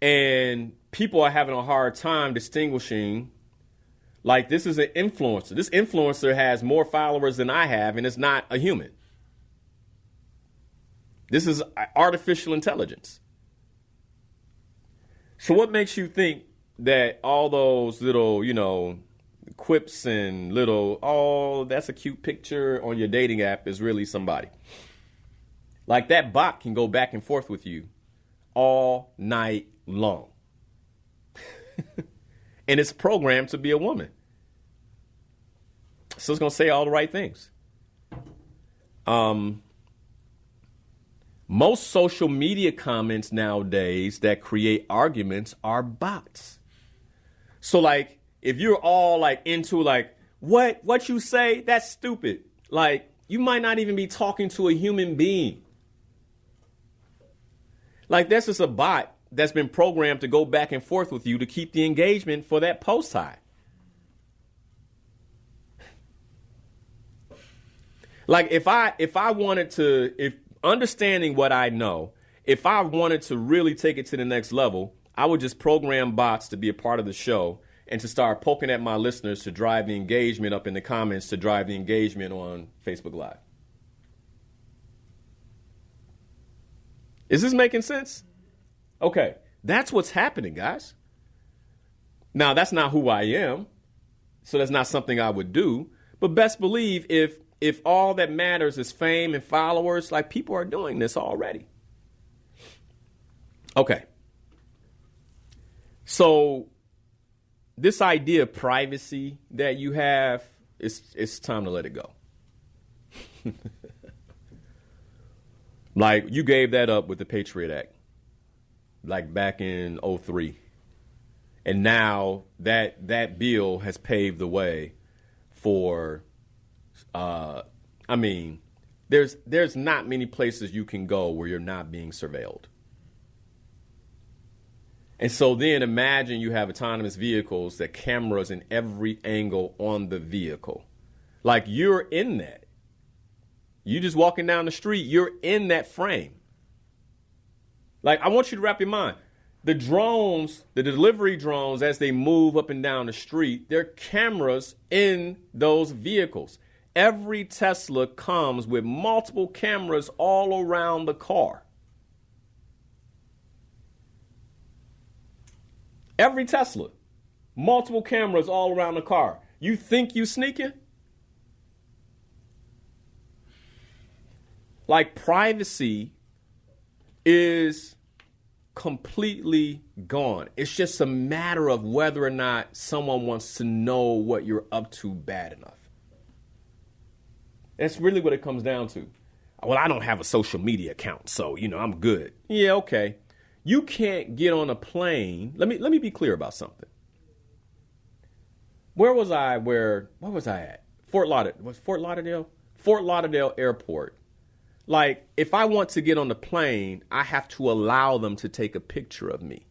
And people are having a hard time distinguishing, like, this is an influencer. This influencer has more followers than I have, and it's not a human. This is artificial intelligence. So what makes you think that all those little, quips and little, oh, that's a cute picture on your dating app is really somebody? Like, that bot can go back and forth with you all night long. And it's programmed to be a woman. So it's going to say all the right things. Most social media comments nowadays that create arguments are bots. So, like, if you're all like into like what you say, that's stupid. Like, you might not even be talking to a human being. Like, that's just a bot that's been programmed to go back and forth with you to keep the engagement for that post high. Like, if understanding what I know, if I wanted to really take it to the next level, I would just program bots to be a part of the show and to start poking at my listeners to drive the engagement up in the comments, to drive the engagement on Facebook Live. Is this making sense? Okay, that's what's happening, guys. Now, that's not who I am, so that's not something I would do. But best believe if all that matters is fame and followers, like, people are doing this already. Okay. So this idea of privacy that you have, it's time to let it go. Like, you gave that up with the Patriot Act, like back in 2003. And now that bill has paved the way for, there's not many places you can go where you're not being surveilled. And so then imagine you have autonomous vehicles that cameras in every angle on the vehicle. Like, you're in that. You just walking down the street, you're in that frame. Like, I want you to wrap your mind. The drones, the delivery drones, as they move up and down the street, there are cameras in those vehicles. Every Tesla comes with multiple cameras all around the car. Every Tesla, multiple cameras all around the car. You think you sneaking? Like, privacy is completely gone. It's just a matter of whether or not someone wants to know what you're up to bad enough. That's really what it comes down to. Well, I don't have a social media account, so, I'm good. Yeah, okay. You can't get on a plane. Let me be clear about something. Where was I at? Fort Lauderdale? Fort Lauderdale Airport. Like, if I want to get on the plane, I have to allow them to take a picture of me.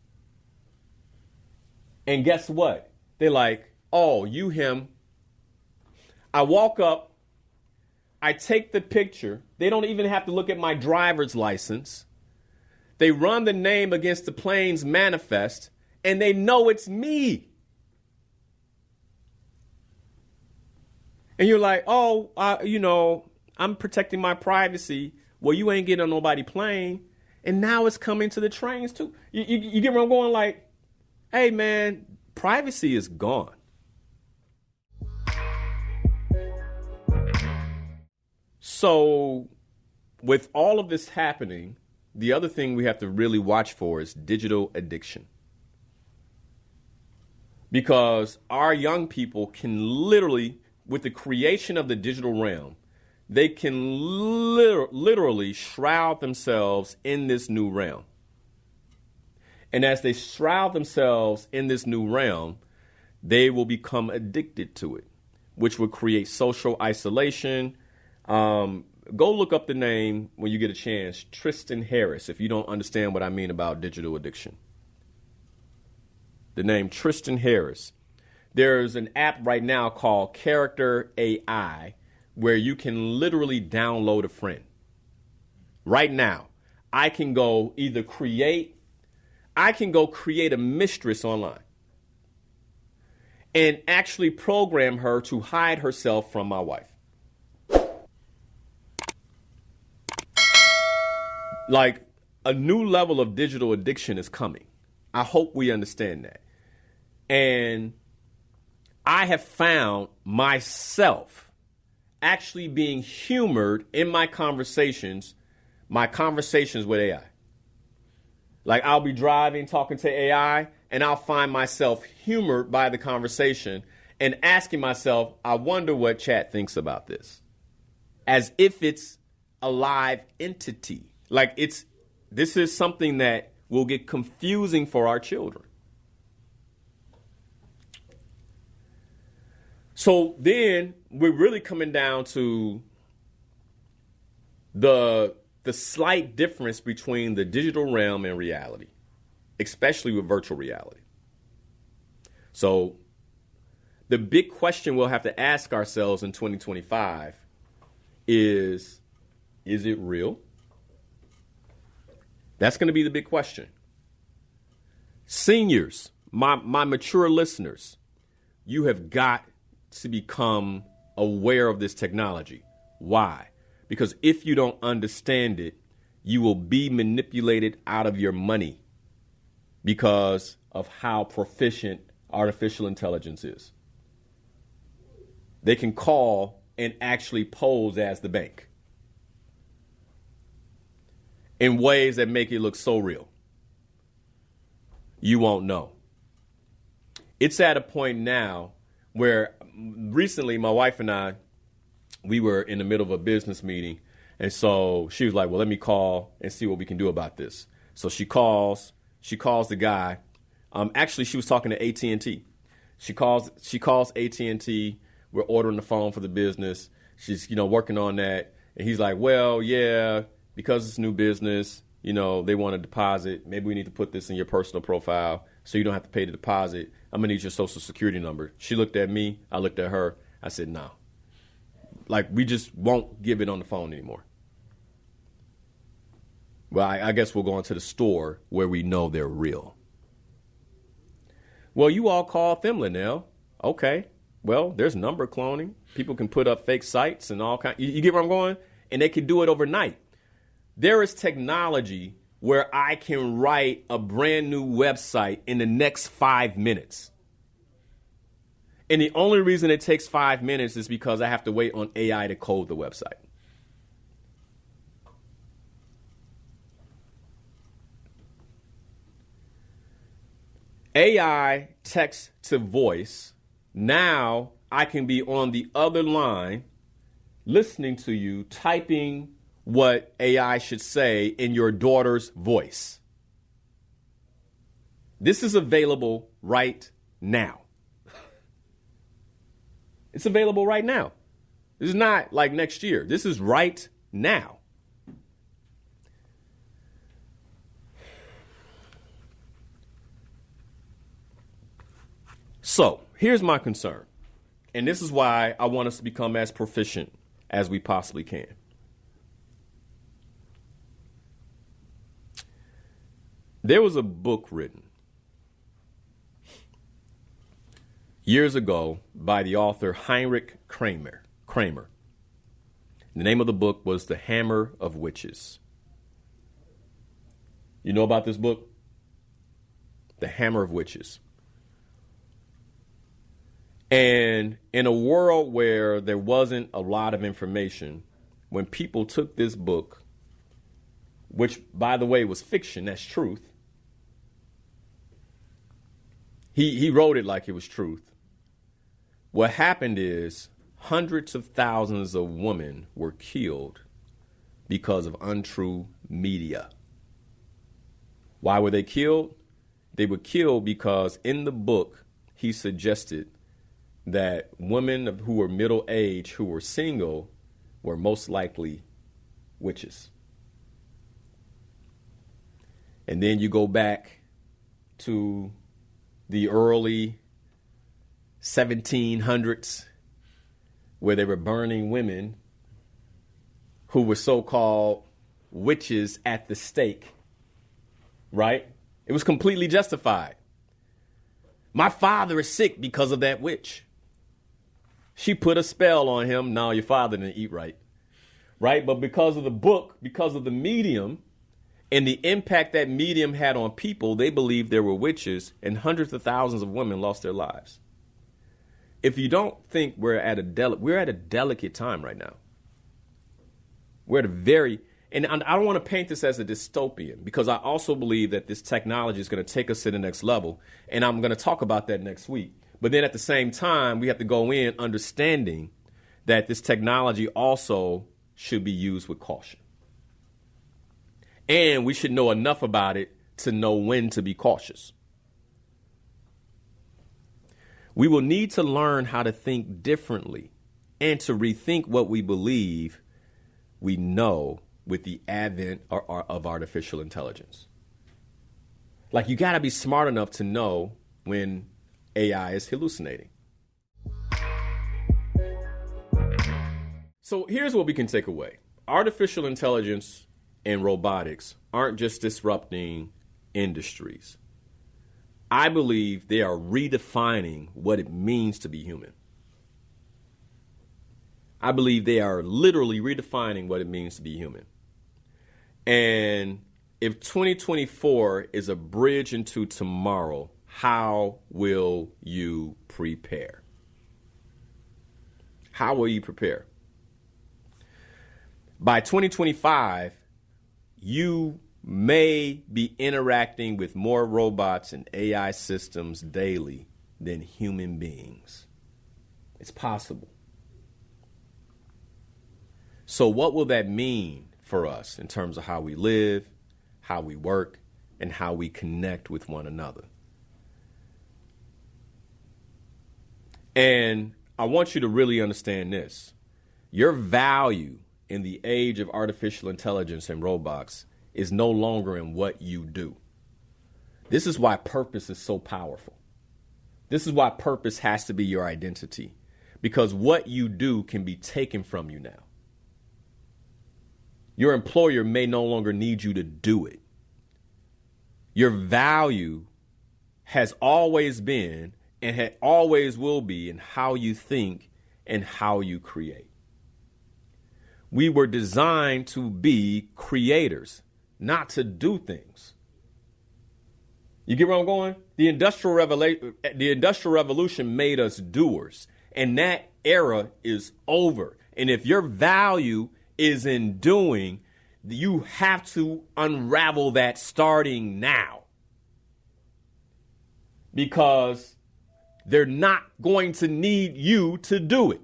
And guess what? They're like, oh, you him. I walk up. I take the picture. They don't even have to look at my driver's license. They run the name against the plane's manifest, and they know it's me. And you're like, oh, I'm protecting my privacy. Well, you ain't getting on nobody's plane. And now it's coming to the trains, too. You get where I'm going? Like, hey, man, privacy is gone. So with all of this happening, the other thing we have to really watch for is digital addiction. Because our young people can literally, with the creation of the digital realm, they can literally shroud themselves in this new realm. And as they shroud themselves in this new realm, they will become addicted to it, which will create social isolation. Go look up the name when you get a chance, Tristan Harris, if you don't understand what I mean about digital addiction. The name Tristan Harris. There's an app right now called Character AI where you can literally download a friend. Right now, I can go create a mistress online and actually program her to hide herself from my wife. Like, a new level of digital addiction is coming. I hope we understand that. And I have found myself actually being humored in my conversations with AI. Like, I'll be driving, talking to AI, and I'll find myself humored by the conversation and asking myself, I wonder what chat thinks about this. As if it's a live entity. Like, this is something that will get confusing for our children. So then we're really coming down to the slight difference between the digital realm and reality, especially with virtual reality. So the big question we'll have to ask ourselves in 2025 is it real? That's going to be the big question. Seniors, my mature listeners, you have got to become aware of this technology. Why? Because if you don't understand it, you will be manipulated out of your money because of how proficient artificial intelligence is. They can call and actually pose as the bank in ways that make it look so real. You won't know. It's at a point now where recently my wife and I, we were in the middle of a business meeting. And so she was like, well, let me call and see what we can do about this. So she calls the guy. Actually, she was talking to AT&T. She calls AT&T. We're ordering the phone for the business. She's, working on that. And he's like, well, yeah, because it's new business, they want a deposit. Maybe we need to put this in your personal profile so you don't have to pay the deposit. I'm going to need your social security number. She looked at me. I looked at her. I said, no. Like, we just won't give it on the phone anymore. Well, I guess we'll go into the store where we know they're real. Well, you all call them, Linnell. Okay. Well, there's number cloning. People can put up fake sites and all kinds. You get where I'm going? And they can do it overnight. There is technology where I can write a brand new website in the next 5 minutes. And the only reason it takes 5 minutes is because I have to wait on AI to code the website. AI text to voice. Now I can be on the other line listening to you, typing what AI should say in your daughter's voice. This is available right now. It's available right now. This is not like next year. This is right now. So here's my concern. And this is why I want us to become as proficient as we possibly can. There was a book written years ago by the author Heinrich Kramer. The name of the book was The Hammer of Witches. You know about this book? The Hammer of Witches. And in a world where there wasn't a lot of information, when people took this book, which, by the way, was fiction, that's truth. He wrote it like it was truth. What happened is hundreds of thousands of women were killed because of untrue media. Why were they killed? They were killed because in the book, he suggested that women who were middle-aged, who were single, were most likely witches. And then you go back to the early 1700s, where they were burning women who were so-called witches at the stake, right? It was completely justified. My father is sick because of that witch. She put a spell on him. No, your father didn't eat right. Right? But because of the book, because of the medium, and the impact that medium had on people, they believed there were witches, and hundreds of thousands of women lost their lives. If you don't think we're at a delicate time right now. We're at a very, and I don't want to paint this as a dystopian, because I also believe that this technology is going to take us to the next level, and I'm going to talk about that next week. But then at the same time, we have to go in understanding that this technology also should be used with caution. And we should know enough about it to know when to be cautious. We will need to learn how to think differently and to rethink what we believe we know with the advent of artificial intelligence. Like, you got to be smart enough to know when AI is hallucinating. So here's what we can take away. Artificial intelligence and robotics aren't just disrupting industries. I believe they are redefining what it means to be human. I believe they are literally redefining what it means to be human. And if 2024 is a bridge into tomorrow, how will you prepare? How will you prepare? By 2025, you may be interacting with more robots and AI systems daily than human beings. It's possible. So what will that mean for us in terms of how we live, how we work, and how we connect with one another? And I want you to really understand this. Your value in the age of artificial intelligence and robots is no longer in what you do. This is why purpose is so powerful. This is why purpose has to be your identity, because what you do can be taken from you now. your employer may no longer need you to do it. Your value has always been and always will be in how you think and how you create. We were designed to be creators, not to do things. You get where I'm going? The Industrial Revolution made us doers, and that era is over. And if your value is in doing, you have to unravel that starting now. Because they're not going to need you to do it.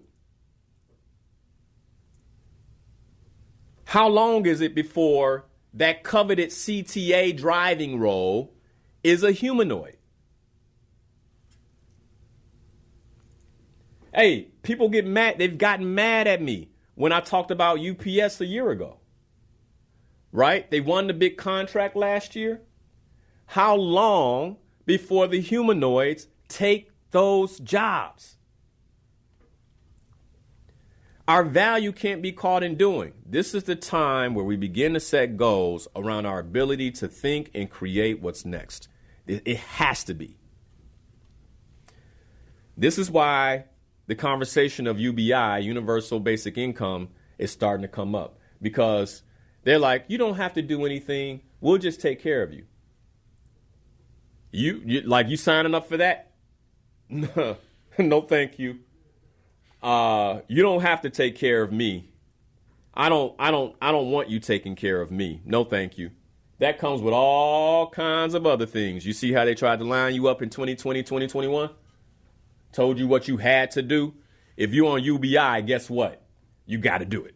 How long is it before that coveted CTA driving role is a humanoid? Hey, people get mad. They've gotten mad at me when I talked about UPS a year ago. Right? They won the big contract last year. How long before the humanoids take those jobs? Our value can't be caught in doing. This is the time where we begin to set goals around our ability to think and create what's next. It has to be. This is why the conversation of UBI, Universal Basic Income, is starting to come up. Because they're like, you don't have to do anything. We'll just take care of you. You signing up for that? No, thank you. You don't have to take care of me. I don't want you taking care of me. No, thank you. That comes with all kinds of other things. You see how they tried to line you up in 2020, 2021? Told you what you had to do. If you're on UBI, guess what? You got to do it.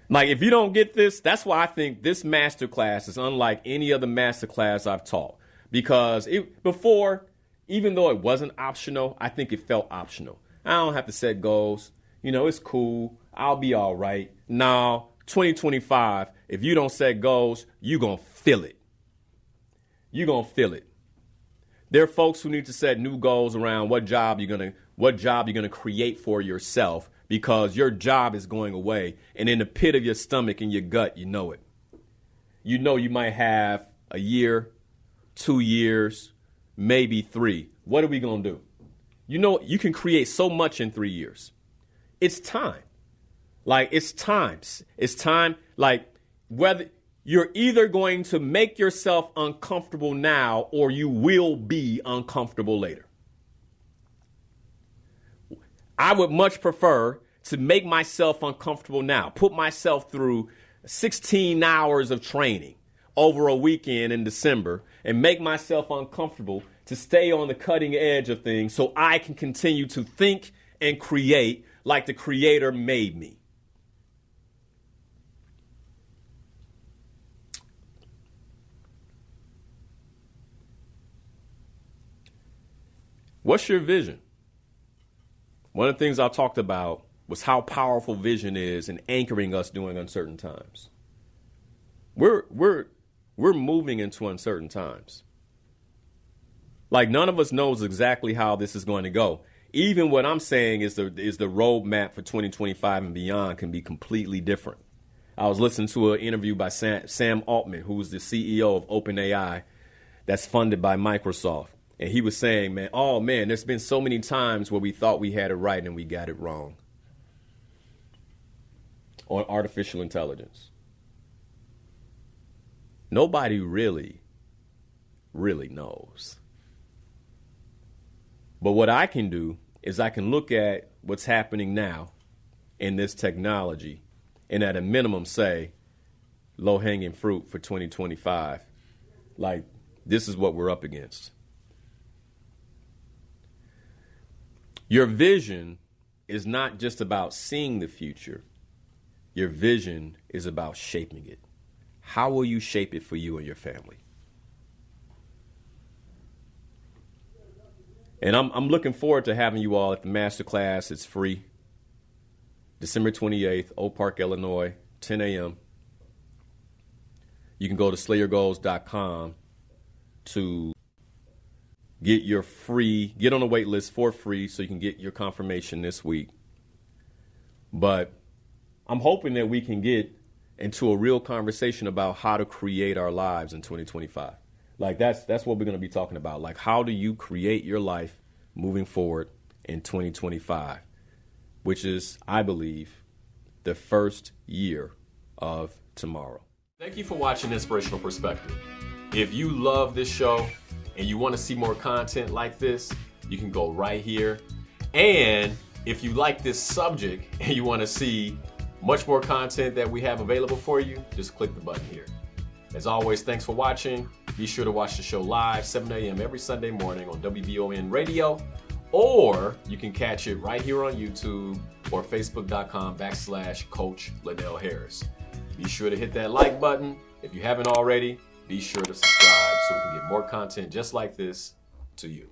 Like, if you don't get this, that's why I think this masterclass is unlike any other masterclass I've taught. Because before, even though it wasn't optional, I think it felt optional. I don't have to set goals. You know, it's cool. I'll be all right. No, 2025, if you don't set goals, you're going to feel it. You're going to feel it. There are folks who need to set new goals around what job you're going to create for yourself, because your job is going away. And in the pit of your stomach and your gut, you know it. You know you might have a year, 2 years, maybe 3. What are we going to do? You know, you can create so much in 3 years. It's time. Like, it's time. It's time. Like, whether you're either going to make yourself uncomfortable now or you will be uncomfortable later. I would much prefer to make myself uncomfortable now, put myself through 16 hours of training over a weekend in December and make myself uncomfortable to stay on the cutting edge of things so I can continue to think and create like the Creator made me. What's your vision? One of the things I talked about was how powerful vision is in anchoring us during uncertain times. We're moving into uncertain times. Like, none of us knows exactly how this is going to go. Even what I'm saying is the roadmap for 2025 and beyond can be completely different. I was listening to an interview by Sam Altman, who's the CEO of OpenAI that's funded by Microsoft. And he was saying, man, there's been so many times where we thought we had it right and we got it wrong on artificial intelligence. Nobody really knows. But what I can do is I can look at what's happening now in this technology and at a minimum say low-hanging fruit for 2025. Like, this is what we're up against. Your vision is not just about seeing the future. Your vision is about shaping it. How will you shape it for you and your family? And I'm looking forward to having you all at the masterclass. It's free. December 28th, Oak Park, Illinois, 10 a.m. You can go to slayyourgoals.com to get on the wait list for free so you can get your confirmation this week. But I'm hoping that we can get into a real conversation about how to create our lives in 2025. Like that's what we're going to be talking about. Like, how do you create your life moving forward in 2025, which is, I believe, the first year of tomorrow. Thank you for watching Inspirational Perspective. If you love this show and you want to see more content like this, you can go right here. And if you like this subject and you want to see much more content that we have available for you, just click the button here. As always, thanks for watching. Be sure to watch the show live, 7 a.m. every Sunday morning on WBON Radio, or you can catch it right here on YouTube or Facebook.com/Coach Liddell Harris. Be sure to hit that like button. If you haven't already, be sure to subscribe so we can get more content just like this to you.